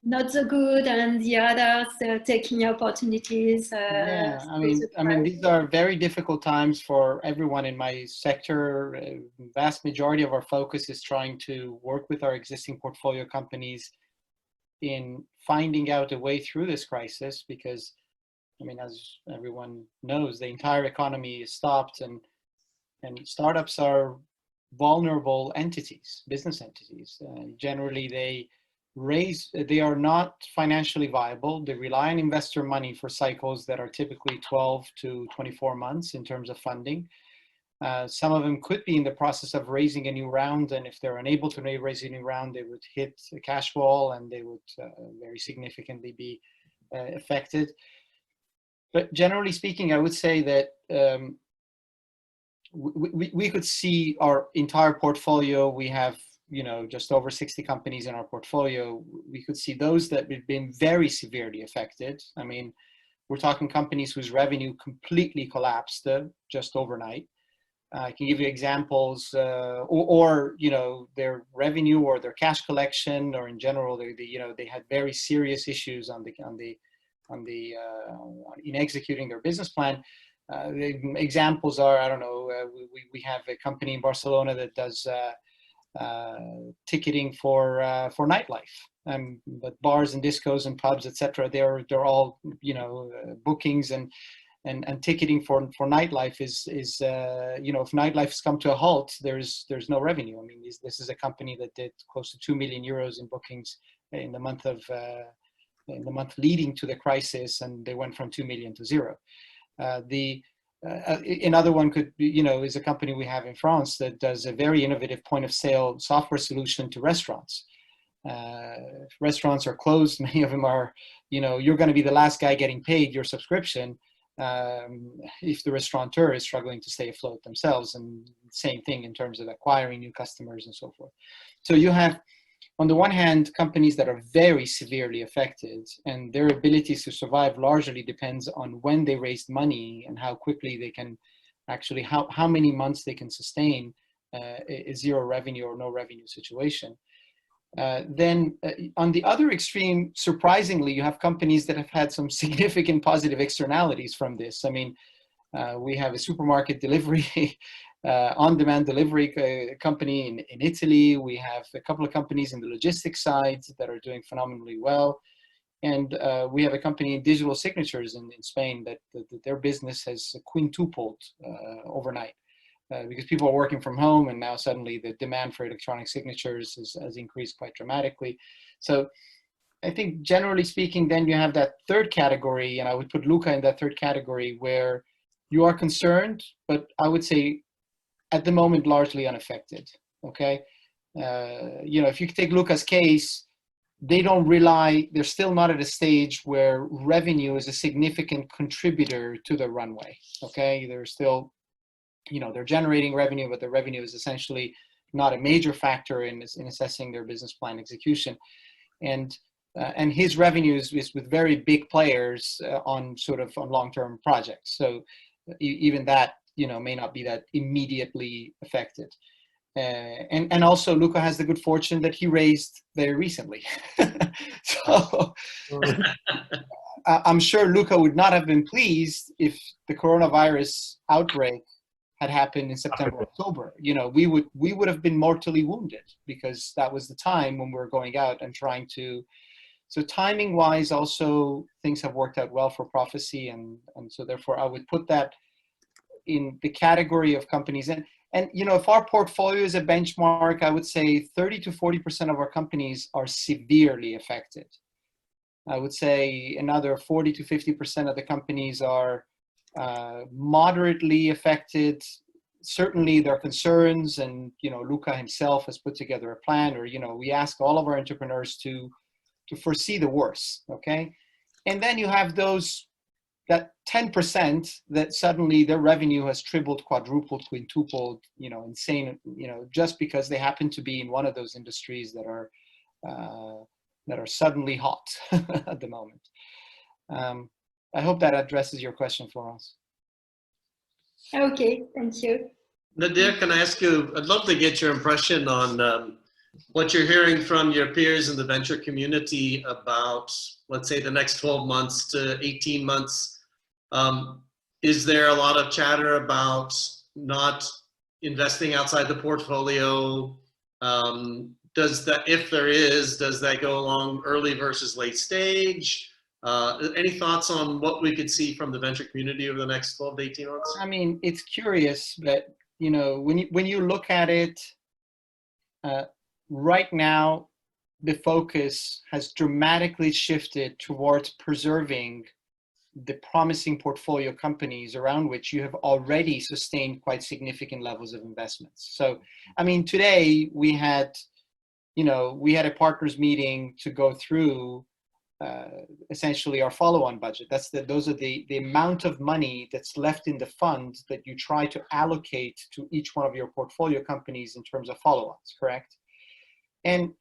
not so good, and the others taking opportunities? Yeah, I mean, these are very difficult times for everyone in my sector. Vast majority of our focus is trying to work with our existing portfolio companies in finding out a way through this crisis, because, I mean, as everyone knows, the entire economy is stopped, and startups are vulnerable entities, business entities. Generally, they are not financially viable. They rely on investor money for cycles that are typically 12 to 24 months in terms of funding. Some of them could be in the process of raising a new round, and if they're unable to raise a new round, they would hit a cash wall, and they would very significantly be affected. But generally speaking, I would say that we could see our entire portfolio. We have you know, just over 60 companies in our portfolio, we could see those that have been very severely affected. I mean, we're talking companies whose revenue completely collapsed just overnight. I can give you examples, or you know, their revenue or their cash collection, or in general, you know, they had very serious issues in executing their business plan. The examples are, I don't know, we have a company in Barcelona that does ticketing for nightlife, but bars and discos and pubs, etc. They're all, you know, bookings and ticketing for nightlife is you know, if nightlife come to a halt, there's no revenue. I mean, this is a company that did close to 2 million euros in bookings in the month leading to the crisis, and they went from 2 million to 0. Another one could be, you know, is a company we have in France that does a very innovative point of sale software solution to restaurants. If restaurants are closed, many of them are, you know, you're going to be the last guy getting paid your subscription if the restaurateur is struggling to stay afloat themselves, and same thing in terms of acquiring new customers and so forth. So you have, on the one hand, companies that are very severely affected, and their ability to survive largely depends on when they raised money and how quickly they can actually, how many months they can sustain a zero revenue or no revenue situation. Then on the other extreme, surprisingly, you have companies that have had some significant positive externalities from this. I mean, we have a supermarket delivery on-demand delivery company in Italy. We have a couple of companies in the logistics side that are doing phenomenally well. And we have a company in digital signatures in Spain that their business has quintupled overnight because people are working from home, and now suddenly the demand for electronic signatures has increased quite dramatically. So I think generally speaking, then you have that third category, and I would put Luca in that third category, where you are concerned, but I would say at the moment, largely unaffected, okay? You know, if you take Luca's case, they're still not at a stage where revenue is a significant contributor to the runway, okay? They're still, you know, they're generating revenue, but the revenue is essentially not a major factor in assessing their business plan execution. And his revenue is with very big players on long-term projects. So even that, you know, may not be that immediately affected. And also Luca has the good fortune that he raised very recently. So I'm sure Luca would not have been pleased if the coronavirus outbreak had happened in September, October. You know, we would have been mortally wounded, because that was the time when we were going out and trying to. So timing wise, also things have worked out well for PROPHESEE, and so therefore I would put that in the category of companies. And you know, if our portfolio is a benchmark, I would say 30 to 40% of our companies are severely affected. I would say another 40 to 50% of the companies are moderately affected. Certainly there are concerns, and you know, Luca himself has put together a plan, or you know, we ask all of our entrepreneurs to foresee the worst, okay? And then you have that 10% that suddenly their revenue has tripled, quadrupled, quintupled, you know, insane, you know, just because they happen to be in one of those industries that are suddenly hot at the moment. I hope that addresses your question, Florence. Okay, thank you. Nader, can I ask you, I'd love to get your impression on what you're hearing from your peers in the venture community about, let's say, the next 12 months to 18 months. Is there a lot of chatter about not investing outside the portfolio? Does that, if there is, does that go along early versus late stage? Any thoughts on what we could see from the venture community over the next 12 to 18 months? I mean, it's curious, but you know, when you look at it, right now, the focus has dramatically shifted towards preserving the promising portfolio companies around which you have already sustained quite significant levels of investments. So, I mean, today we had a partners meeting to go through essentially our follow-on budget. Those are the amount of money that's left in the fund that you try to allocate to each one of your portfolio companies in terms of follow-ons, correct? And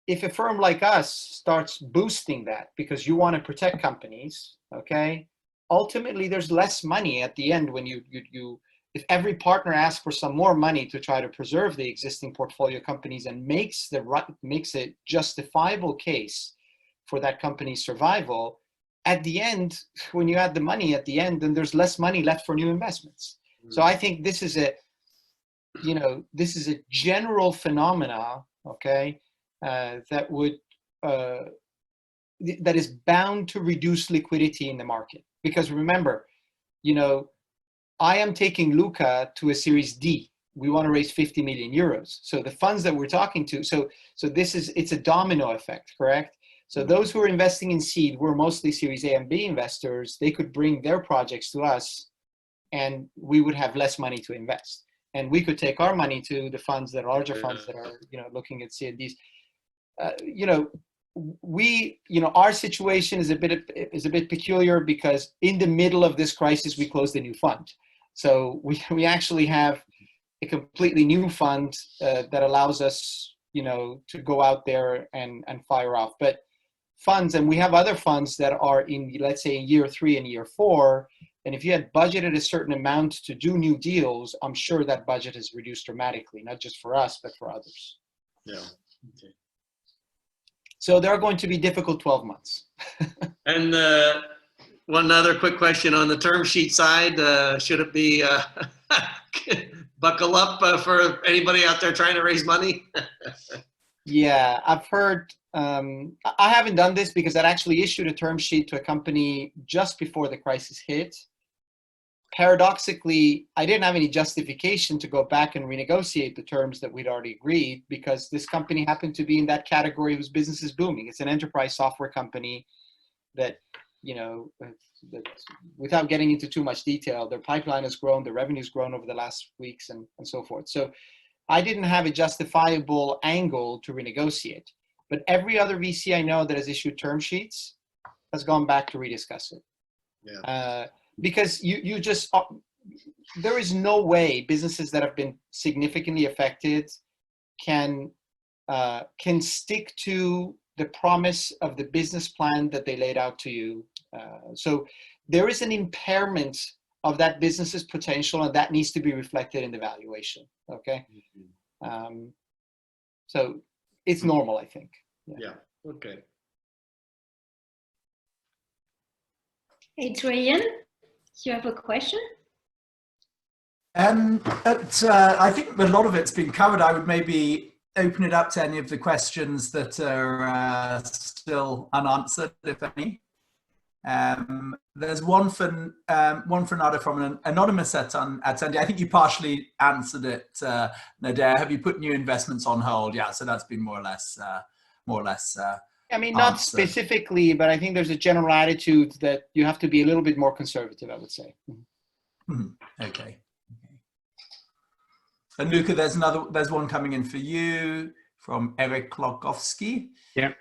if a firm like us starts boosting that because you want to protect companies, okay, ultimately there's less money at the end when if every partner asks for some more money to try to preserve the existing portfolio companies and makes a justifiable case for that company's survival, at the end, when you add the money at the end, then there's less money left for new investments. So I think this is a general phenomena, okay, that is bound to reduce liquidity in the market. Because remember, I am taking Luca to a Series D. We want to raise 50 million euros. So the funds that we're talking to, so it's a domino effect, correct? So those who are investing in seed were mostly Series A and B investors. They could bring their projects to us, and we would have less money to invest. And we could take our money to the funds that are larger funds that are, looking at C&Ds. Our situation is a bit peculiar because in the middle of this crisis, we closed a new fund. So we actually have a completely new fund that allows us, to go out there and fire off. But funds, and we have other funds that are in, let's say, in year 3 and year 4. And if you had budgeted a certain amount to do new deals, I'm sure that budget has reduced dramatically, not just for us, but for others. Yeah. Okay. So there are going to be difficult 12 months. And one other quick question on the term sheet side. Should it be buckle up for anybody out there trying to raise money? Yeah, I've heard, I haven't done this because I'd actually issued a term sheet to a company just before the crisis hit. Paradoxically, I didn't have any justification to go back and renegotiate the terms that we'd already agreed because this company happened to be in that category whose business is booming. It's an enterprise software company that, that without getting into too much detail, their pipeline has grown, their revenue's grown over the last weeks and so forth. So I didn't have a justifiable angle to renegotiate. But every other VC I know that has issued term sheets has gone back to rediscuss it. Yeah. Because you just, there is no way businesses that have been significantly affected can stick to the promise of the business plan that they laid out to you. So there is an impairment of that business's potential, and that needs to be reflected in the valuation. Okay. So it's normal, I think. Yeah. Okay. Adrian, you have a question? I think a lot of it's been covered. I would maybe open it up to any of the questions that are still unanswered, if any. There's one for Nader from an anonymous attendee. I think you partially answered it, Nader. Have you put new investments on hold? Yeah, so that's been more or less. I mean, not specifically, but I think there's a general attitude that you have to be a little bit more conservative, I would say. Okay. And Luca, there's one coming in for you from Eric Klokowski. Yeah.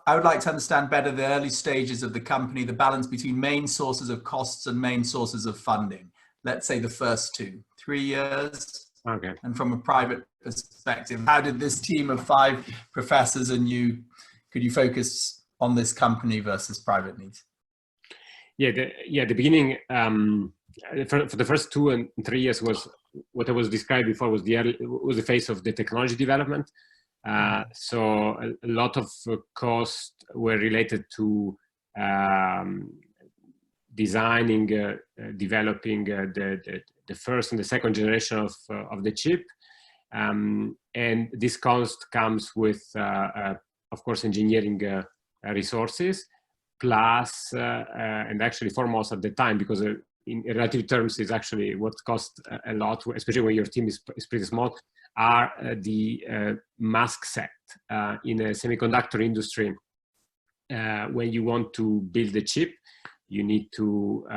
I would like to understand better the early stages of the company, the balance between main sources of costs and main sources of funding. Let's say the first 2-3 years. Okay. And from a private perspective, how did this team of 5 professors and you, could you focus on this company versus private needs? Yeah, the beginning, for the first 2 and 3 years was what I was described before was the phase of the technology development. So a lot of costs were related to designing, developing the first and the second generation of the chip. And this cost comes with, of course, engineering resources, plus, and actually foremost at the time, because in relative terms is actually what costs a lot, especially when your team is pretty small, are the mask set in a semiconductor industry. When you want to build a chip, you need to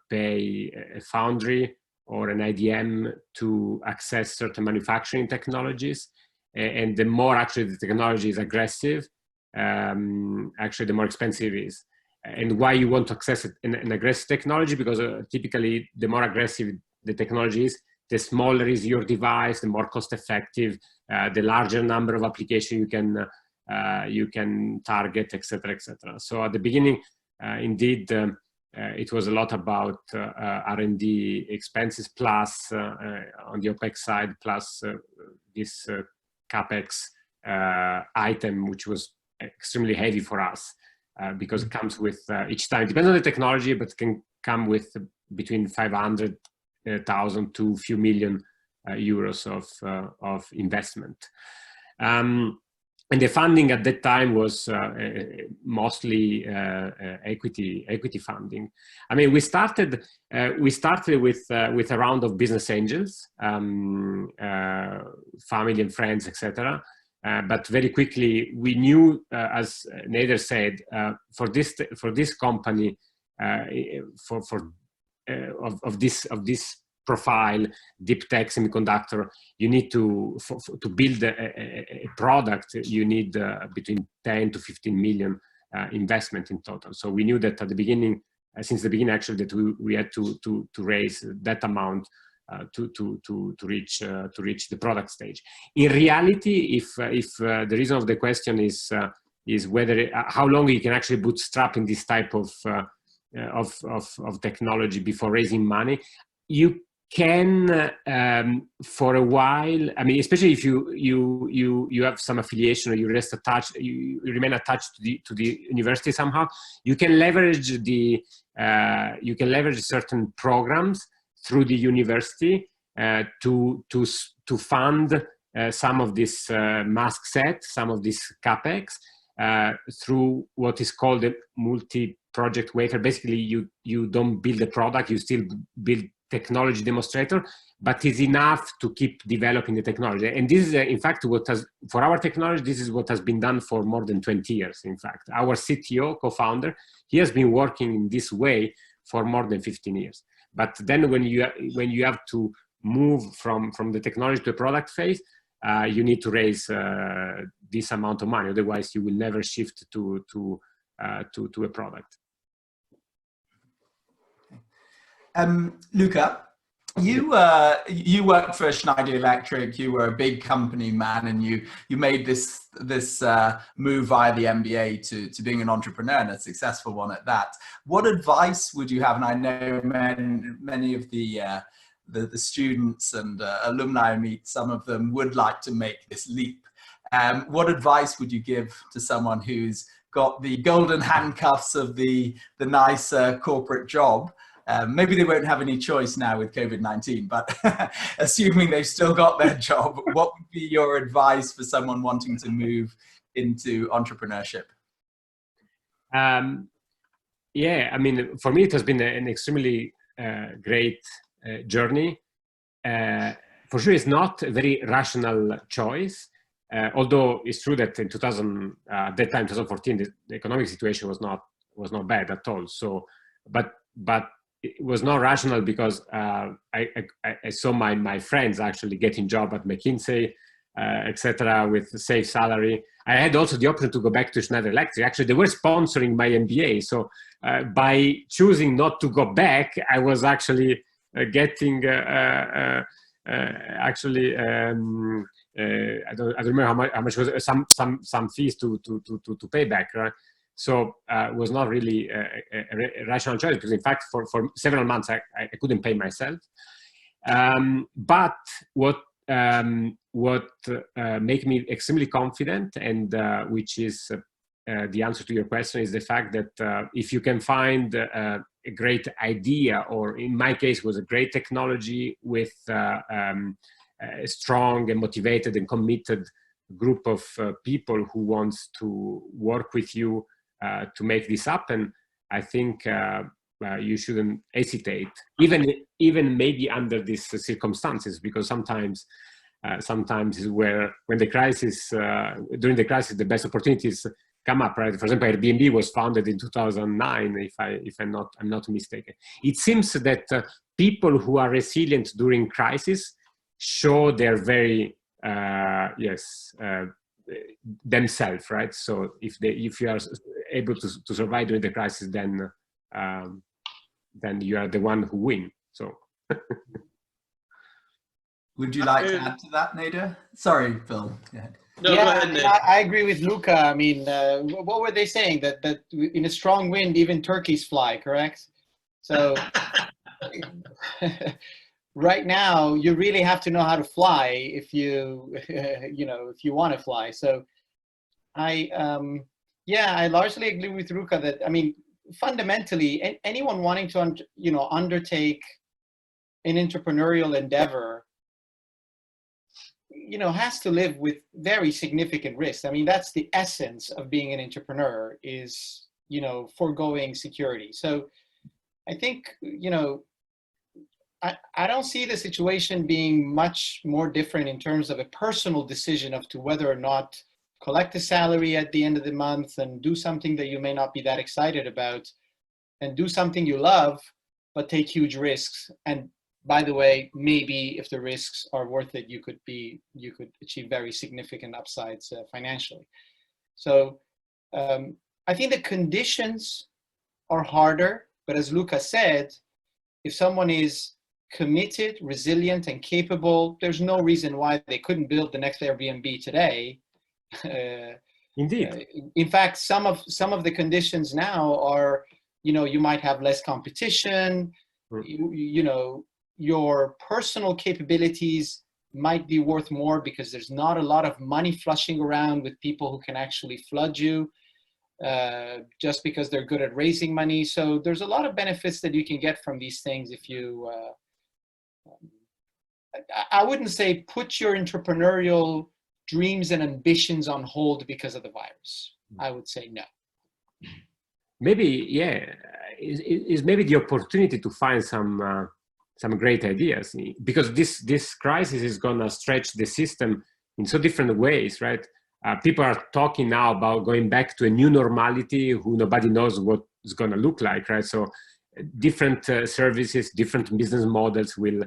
pay a foundry or an IDM to access certain manufacturing technologies. And the more actually the technology is aggressive, actually the more expensive it is. And why you want to access an aggressive technology? Because typically the more aggressive the technology is, the smaller is your device, the more cost effective the larger number of applications you can target, etc., etc. So at the beginning, indeed, it was a lot about R&D expenses plus on the OPEX side, plus this CAPEX item, which was extremely heavy for us because it comes with each time, depends on the technology, but can come with between 500,000 to a few million euros of investment. And the funding at that time was mostly equity funding. I mean, we started with a round of business angels, family and friends, etc. But very quickly we knew, as Nader said, for this company, of this profile, deep tech semiconductor, you need to build a product, you need between 10 to 15 million investment in total. So we knew that at the beginning, since the beginning actually, that we had to raise that amount to reach the product stage. In reality, if the reason of the question is whether how long you can actually bootstrap in this type of technology before raising money, you can for a while. I mean, especially if you have some affiliation or you remain attached to the university somehow, you can leverage certain programs through the university to fund some of this mask set, some of this CAPEX through what is called a multi-project wafer. Basically, you don't build a product, you still build technology demonstrator, but it's enough to keep developing the technology. And this is, in fact, for our technology, this is what has been done for more than 20 years. In fact, our CTO, co-founder, he has been working in this way for more than 15 years. But then when you have to move from the technology to a product phase, you need to raise this amount of money. Otherwise, you will never shift to a product. Luca, you worked for Schneider Electric. You were a big company man, and you made this move via the MBA to being an entrepreneur, and a successful one at that. What advice would you have? And I know many of the students and alumni I meet, some of them would like to make this leap. What advice would you give to someone who's got the golden handcuffs of the nice corporate job? Maybe they won't have any choice now with COVID-19, but assuming they've still got their job, what would be your advice for someone wanting to move into entrepreneurship? Yeah, I mean, for me, it has been an extremely great journey. For sure, it's not a very rational choice. Although it's true that in at that time, 2014, the economic situation was not bad at all. So, but it was not rational because I saw my friends actually getting job at McKinsey, etc., with the safe salary. I had also the option to go back to Schneider Electric. Actually, they were sponsoring my MBA. So by choosing not to go back, I was actually getting I don't remember how much was some fees to pay back, right? So it was not really a rational choice, because in fact for several months I couldn't pay myself. But what made me extremely confident, and which is the answer to your question, is the fact that if you can find a great idea, or in my case was a great technology with a strong and motivated and committed group of people who wants to work with you to make this happen, I think you shouldn't hesitate, even maybe under these circumstances, because sometimes is where when the crisis during the crisis the best opportunities come up, right? For example, Airbnb was founded in 2009, if I'm not mistaken. It seems that people who are resilient during crisis show they're very themselves, right? So if you are able to survive during the crisis, then you are the one who win. So Would you like to add to that, Nader? Sorry, Phil. Yeah. No, yeah, go ahead, Nick. I agree with Luca. I mean, what were they saying? That in a strong wind, even turkeys fly, correct? So right now, you really have to know how to fly if you, if you want to fly. So I largely agree with Luca that, I mean, fundamentally, anyone wanting to, undertake an entrepreneurial endeavor, has to live with very significant risks. I mean, that's the essence of being an entrepreneur is, foregoing security. So I think, I don't see the situation being much more different in terms of a personal decision as to whether or not collect a salary at the end of the month and do something that you may not be that excited about and do something you love, but take huge risks. And by the way, maybe if the risks are worth it, you could achieve very significant upsides financially. So I think the conditions are harder, but as Luca said, if someone is committed, resilient, and capable, there's no reason why they couldn't build the next Airbnb today. Indeed. In fact, some of the conditions now are, you might have less competition, your personal capabilities might be worth more because there's not a lot of money flushing around with people who can actually flood you just because they're good at raising money. So there's a lot of benefits that you can get from these things if you, I wouldn't say put your entrepreneurial dreams and ambitions on hold because of the virus. I would say no. Maybe, yeah, is maybe the opportunity to find some great ideas, because this crisis is going to stretch the system in so different ways, right? People are talking now about going back to a new normality who nobody knows what it's going to look like, right? So different services, different business models will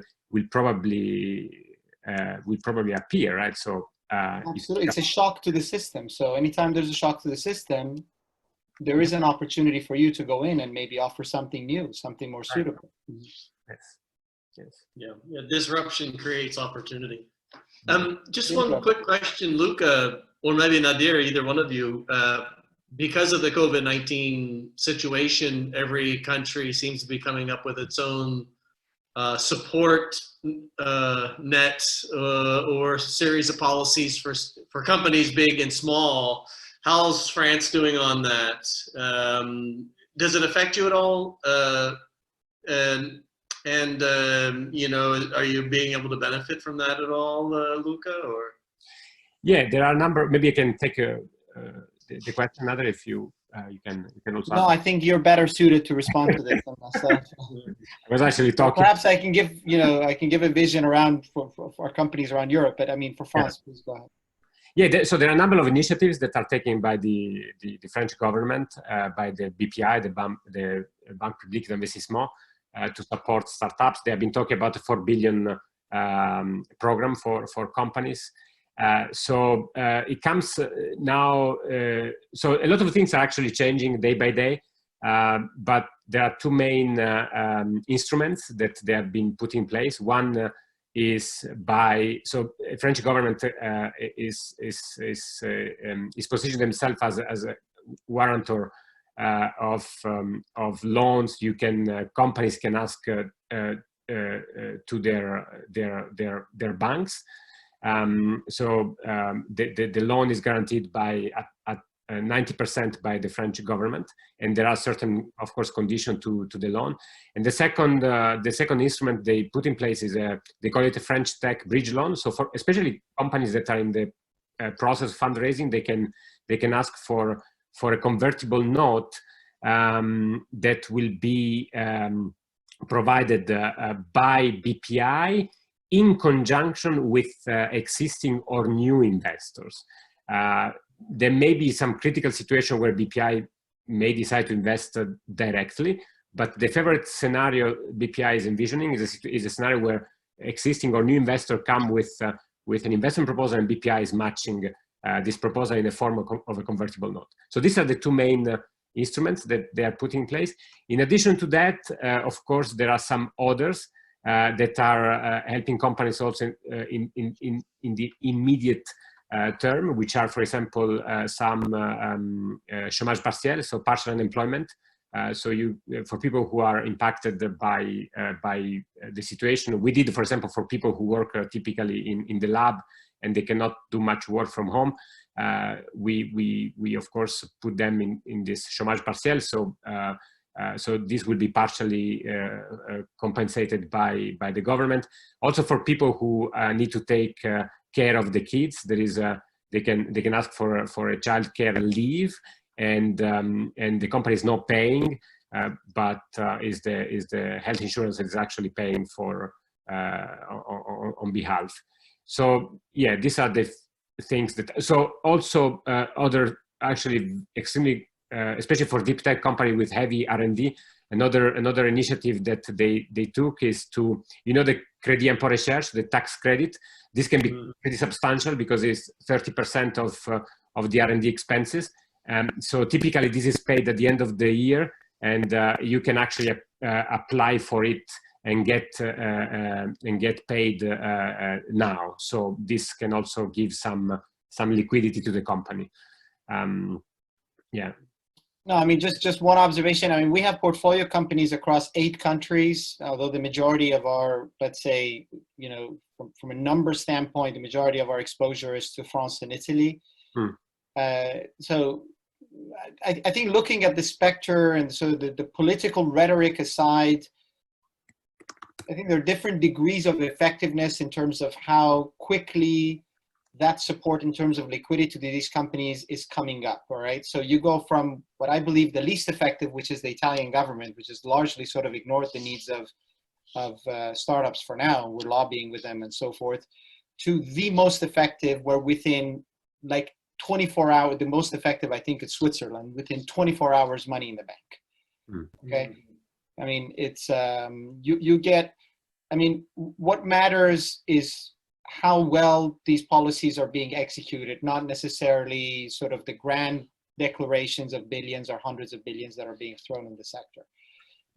probably appear, right? So absolutely, it's a shock to the system. So anytime there's a shock to the system, there is an opportunity for you to go in and maybe offer something new, something more suitable. Yes. Yes. Yeah. Disruption creates opportunity. Just one quick question, Luca, or maybe Nader, either one of you. Because of the COVID-19 situation, every country seems to be coming up with its own support net or series of policies for companies big and small. How's France doing on that? Does it affect you at all? Are you being able to benefit from that at all, Luca? Or yeah, there are a number. Maybe I can take the question, Nader, if you can also. No, I think you're better suited to respond to this than myself. I was actually talking. Perhaps I can give a vision around for our companies around Europe, but I mean for France, please go ahead. Yeah, so there are a number of initiatives that are taken by the French government, by the BPI, the Banque Publique d'Investissement, to support startups. They have been talking about a 4 billion program for companies. So it comes now. So a lot of things are actually changing day by day, but there are two main instruments that they have been put in place. One is so French government is positioning themselves as a guarantor of loans. Companies can ask to their banks. So the loan is guaranteed by at 90% by the French government, and there are certain, of course, conditions to the loan. And the second instrument they put in place is they call it a French tech bridge loan. So for especially companies that are in the process of fundraising, they can ask for a convertible note that will be provided by BPI in conjunction with existing or new investors. There may be some critical situation where BPI may decide to invest directly, but the favorite scenario BPI is envisioning is a scenario where existing or new investor come with an investment proposal, and BPI is matching this proposal in the form of a convertible note. So these are the two main instruments that they are putting in place. In addition to that, of course, there are some others. that are helping companies also in the immediate term, which are, for example, some chômage partiel, so partial unemployment. So for people who are impacted by the situation, we did, for example, for people who work typically in the lab and they cannot do much work from home, we of course put them in this chômage partiel. So this will be partially compensated by the government. Also for people who need to take care of the kids, there is they can ask for a child care leave. And the company is not paying, but is the health insurance that is actually paying for on behalf. So yeah, these are the things that. So also other actually extremely, especially for deep tech company with heavy R&D. Another initiative that they took is to, the crédit impôt recherche, the tax credit. This can be pretty substantial because it's 30% of the R&D expenses. So typically this is paid at the end of the year, and you can actually apply for it and get paid now. So this can also give some liquidity to the company. Yeah. No, I mean, just one observation. I mean, we have portfolio companies across 8 countries, although the majority of our, let's say, from a number standpoint, the majority of our exposure is to France and Italy. So I think looking at the specter and so the political rhetoric aside, I think there are different degrees of effectiveness in terms of how quickly that support in terms of liquidity to these companies is coming up, all right? So you go from what I believe the least effective, which is the Italian government, which has largely sort of ignored the needs of startups for now, we're lobbying with them and so forth, to the most effective, where within like 24 hours, the most effective, I think, it's Switzerland, within 24 hours, money in the bank. Okay. I mean, it's, you get, I mean, what matters is how well these policies are being executed, not necessarily sort of the grand declarations of billions or hundreds of billions that are being thrown in the sector.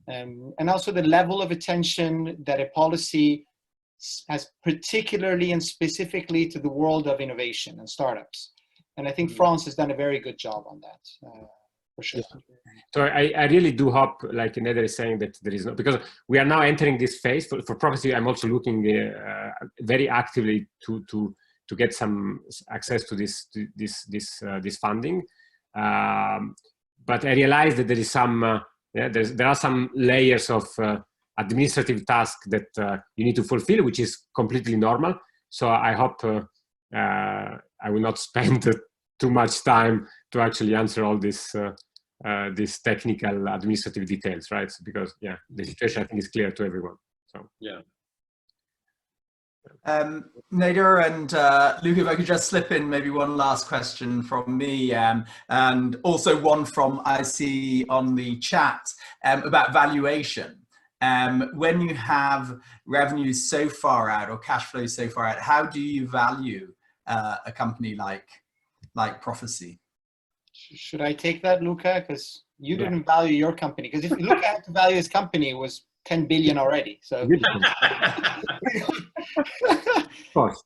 And also the level of attention that a policy has, particularly and specifically to the world of innovation and startups. And I think France has done a very good job on that, for sure. So I really do hope, like Nader is saying, that there is no, because we are now entering this phase for PROPHESEE. I'm also looking very actively to get some access to this funding. But I realize that there is some there are some layers of administrative tasks that you need to fulfill, which is completely normal. So I hope I will not spend too much time to actually answer all this these technical administrative details, right? So because the situation I think is clear to everyone. So yeah. Nader and Luca, if I could just slip in maybe one last question from me, and also one from I see on the chat about valuation. When you have revenues so far out or cash flow so far out, how do you value a company like PROPHESEE? Should I take that, Luca? Because you didn't value your company. Because if Luca had to value his company, it was 10 billion already. So of course.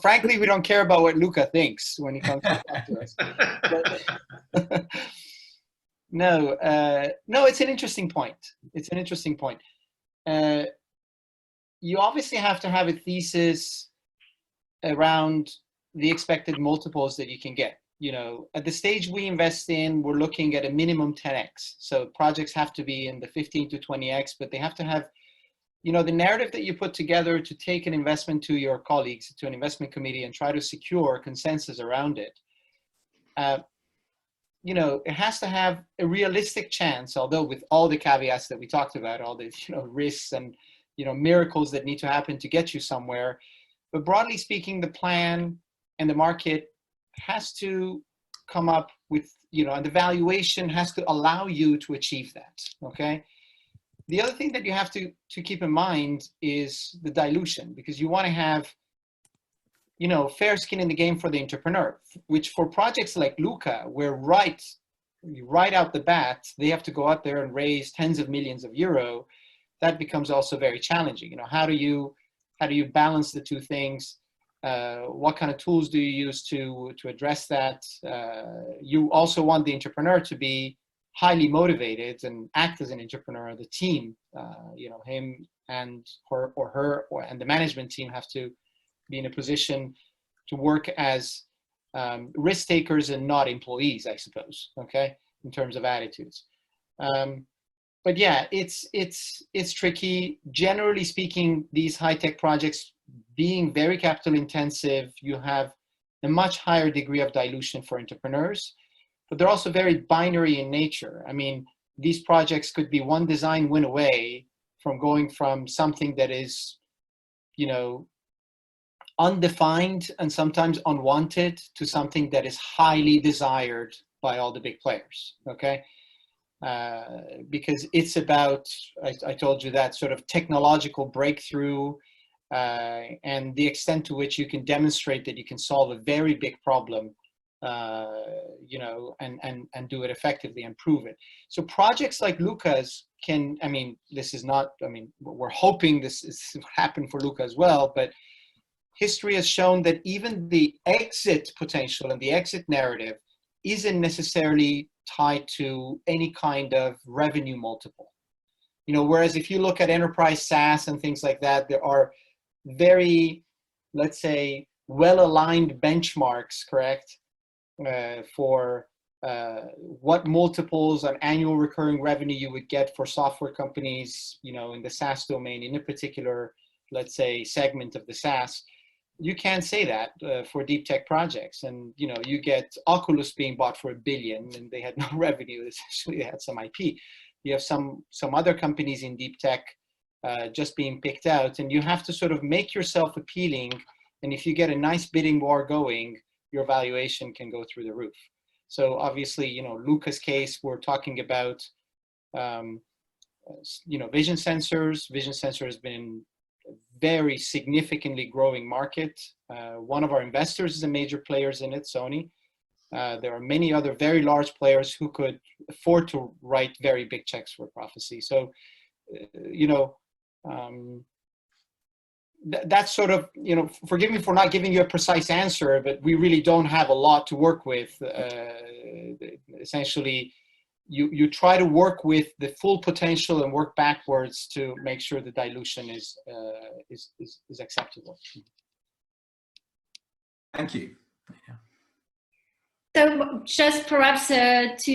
Frankly, we don't care about what Luca thinks when he comes to talk to us. But, no, it's an interesting point. It's an interesting point. You obviously have to have a thesis around the expected multiples that you can get. At the stage we invest in, we're looking at a minimum 10x. So projects have to be in the 15 to 20x, but they have to have, the narrative that you put together to take an investment to your colleagues, to an investment committee, and try to secure consensus around it. It has to have a realistic chance, although with all the caveats that we talked about, all the risks and miracles that need to happen to get you somewhere. But broadly speaking, the plan and the market has to come up with, and the valuation has to allow you to achieve that, okay? The other thing that you have to keep in mind is the dilution, because you want to have, fair skin in the game for the entrepreneur, which for projects like Luca, where right out the bat, they have to go out there and raise tens of millions of euro. that becomes also very challenging. You know, how do you balance the two things? What kind of tools do you use to address that? You also want the entrepreneur to be highly motivated and act as an entrepreneur. The team, you know, him and her and the management team have to be in a position to work as risk takers and not employees, I suppose. Okay, in terms of attitudes. But yeah, it's tricky. Generally speaking, these high-tech projects being very capital intensive, you have a much higher degree of dilution for entrepreneurs, but they're also very binary in nature. I mean, these projects could be one design win away from going from something that is, you know, undefined and sometimes unwanted to something that is highly desired by all the big players, okay? Because it's about, I told you, that sort of technological breakthrough and the extent to which you can demonstrate that you can solve a very big problem, you know, and do it effectively and prove it. So projects like Luca's can, I mean, this is not, I mean, we're hoping this is happen for Luca as well, but history has shown that even the exit potential and the exit narrative isn't necessarily tied to any kind of revenue multiple. You know, whereas if you look at enterprise SaaS and things like that, there are very, let's say, well-aligned benchmarks, correct, for what multiples on annual recurring revenue you would get for software companies, you know, in the SaaS domain, in a particular, let's say, segment of the SaaS. You can't say that for deep tech projects. And, you know, you get Oculus being bought for $1 billion and they had no revenue. Essentially, they had some IP. You have some other companies in deep tech just being picked out, and you have to sort of make yourself appealing. And if you get a nice bidding war going, your valuation can go through the roof. So obviously, you know, Luca's case, we're talking about, you know, vision sensors. Vision sensor has been very significantly growing market. One of our investors is a major player in it, Sony. There are many other very large players who could afford to write very big checks for PROPHESEE. So, you know, that's sort of, you know, forgive me for not giving you a precise answer, but we really don't have a lot to work with. Essentially, you try to work with the full potential and work backwards to make sure the dilution is acceptable. Thank you. Yeah. So just perhaps as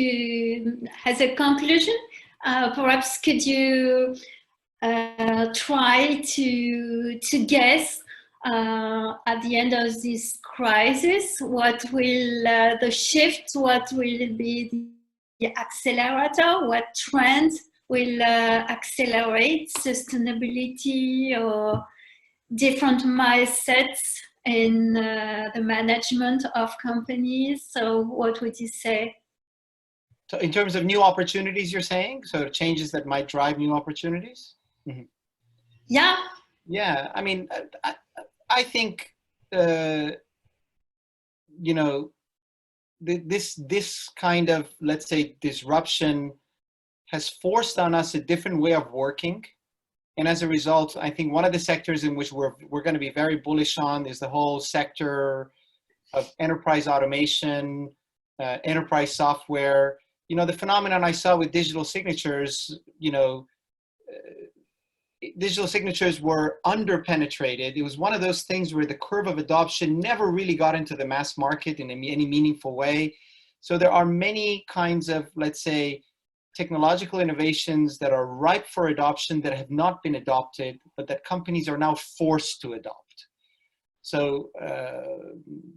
a conclusion, perhaps could you try to guess at the end of this crisis, what will the shift, what will be the accelerator, what trends will accelerate sustainability or different mindsets in the management of companies? So what would you say? So in terms of new opportunities, you're saying? So changes that might drive new opportunities? Mm-hmm. Yeah. Yeah, I mean, I think, you know, this kind of, let's say, disruption has forced on us a different way of working. And as a result, I think one of the sectors in which we're going to be very bullish on is the whole sector of enterprise automation, enterprise software. You know, the phenomenon I saw with digital signatures, you know, digital signatures were under-penetrated. It was one of those things where the curve of adoption never really got into the mass market in any meaningful way. So there are many kinds of, let's say, technological innovations that are ripe for adoption that have not been adopted, but that companies are now forced to adopt. So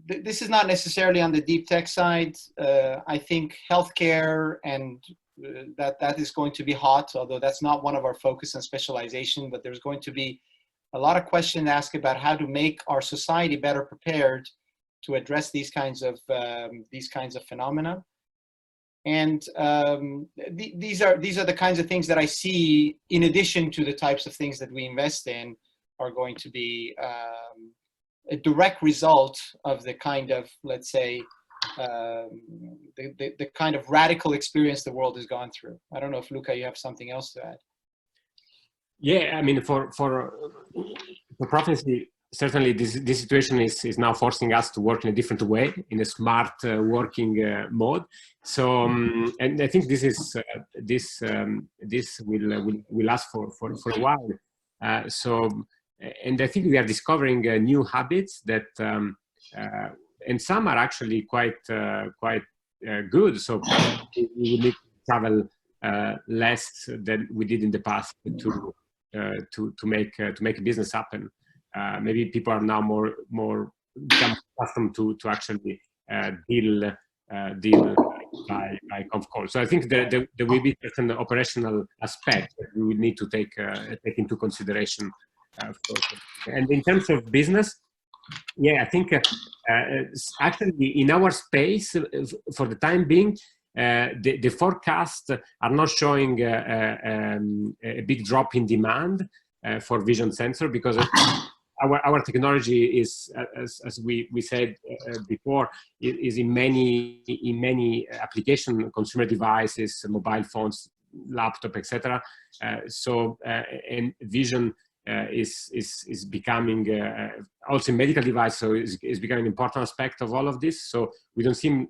this is not necessarily on the deep tech side. I think healthcare and that is going to be hot, although that's not one of our focus and specialization, but there's going to be a lot of questions asked about how to make our society better prepared to address these kinds of phenomena. And these are the kinds of things that I see, in addition to the types of things that we invest in, are going to be a direct result of the kind of, let's say, the kind of radical experience the world has gone through. I don't know if, Luca, you have something else to add. Yeah, I mean, for PROPHESEE, certainly this situation is now forcing us to work in a different way, in a smart working mode. So, and I think this will last for a while. And I think we are discovering new habits that, and some are actually quite good. So we will need to travel less than we did in the past to make a business happen. Maybe people are now more become accustomed to actually deal by conf call. So I think there will be certain operational aspects that we will need to take into consideration. And in terms of business, yeah, I think actually in our space for the time being, the forecasts are not showing a big drop in demand for vision sensor, because our technology is, as we said before, is in many application, consumer devices, mobile phones, laptop, etc. And vision is becoming also a medical device, so is becoming an important aspect of all of this. So we don't see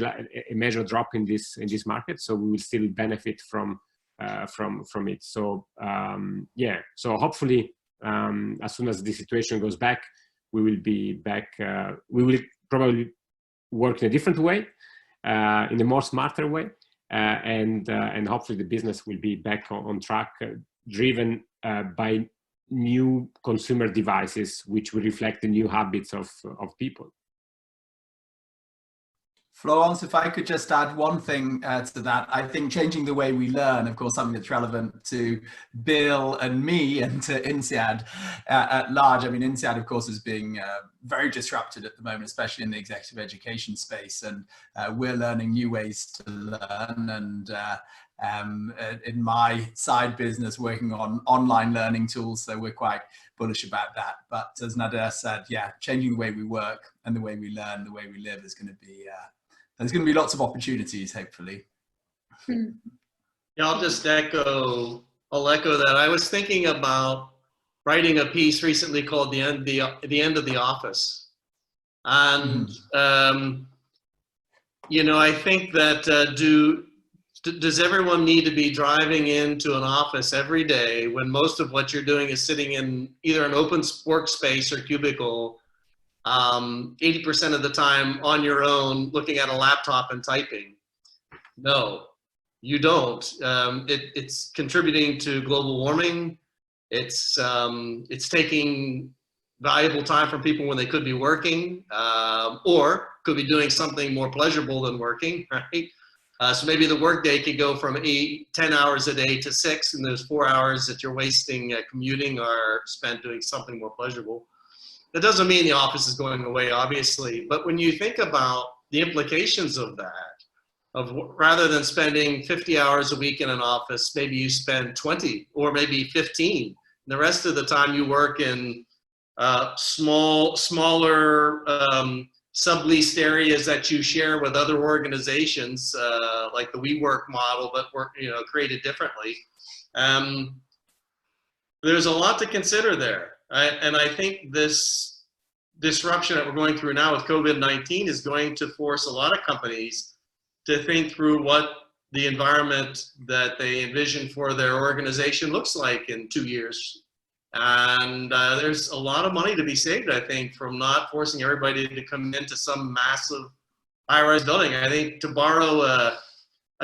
a major drop in this market. So we will still benefit from it. So yeah. So hopefully, as soon as the situation goes back, we will be back. We will probably work in a different way, in a more smarter way, and hopefully the business will be back on track, driven by new consumer devices, which will reflect the new habits of people. Florence, if I could just add one thing to that, I think changing the way we learn, of course, something that's relevant to Bill and me and to INSEAD at large. I mean, INSEAD, of course, is being very disrupted at the moment, especially in the executive education space. And we're learning new ways to learn. And in my side business, working on online learning tools, so we're quite bullish about that. But as Nader said, yeah, changing the way we work and the way we learn, the way we live is going to be, there's going to be lots of opportunities, hopefully. Yeah, I'll echo that. I was thinking about writing a piece recently called "The End of the Office," and you know, I think that does everyone need to be driving into an office every day when most of what you're doing is sitting in either an open workspace or cubicle, 80% of the time on your own, looking at a laptop and typing? No, you don't. It's contributing to global warming. It's taking valuable time from people when they could be working, or could be doing something more pleasurable than working, right? So maybe the workday could go from 10 hours a day to 6, and those 4 hours that you're wasting commuting are spent doing something more pleasurable. That doesn't mean the office is going away, obviously, but when you think about the implications of that, rather than spending 50 hours a week in an office, maybe you spend 20 or maybe 15. And the rest of the time you work in smaller subleased areas that you share with other organizations, like the WeWork model, but created differently. There's a lot to consider there. And I think this disruption that we're going through now with COVID-19 is going to force a lot of companies to think through what the environment that they envision for their organization looks like in 2 years. And there's a lot of money to be saved, I think, from not forcing everybody to come into some massive high-rise building. I think, to borrow a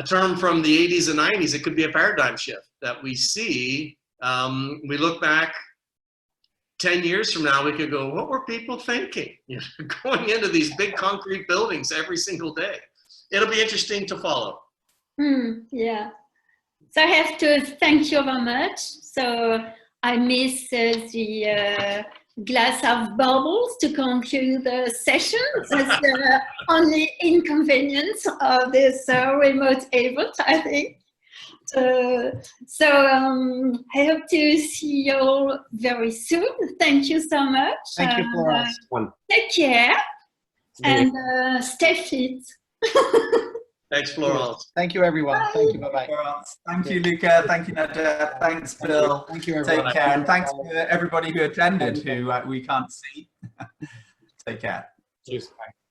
term from the 80s and 90s, it could be a paradigm shift that we see. We look back 10 years from now, we could go, what were people thinking? Going into these big concrete buildings every single day. It'll be interesting to follow. Yeah. So I have to thank you very much. So I miss the glass of bubbles to conclude the session. That's the only inconvenience of this remote event, I think. I hope to see you all very soon. Thank you so much. Thank you for us. Take care and stay fit. Thanks, Florence. Thank you, everyone. Bye. Thank you. Bye-bye. Thank you, Luca. Thank you, Nader. Thanks, Bill. Thank you, everyone. Take care. And thanks to everybody who attended, who we can't see. Take care. Cheers. Bye.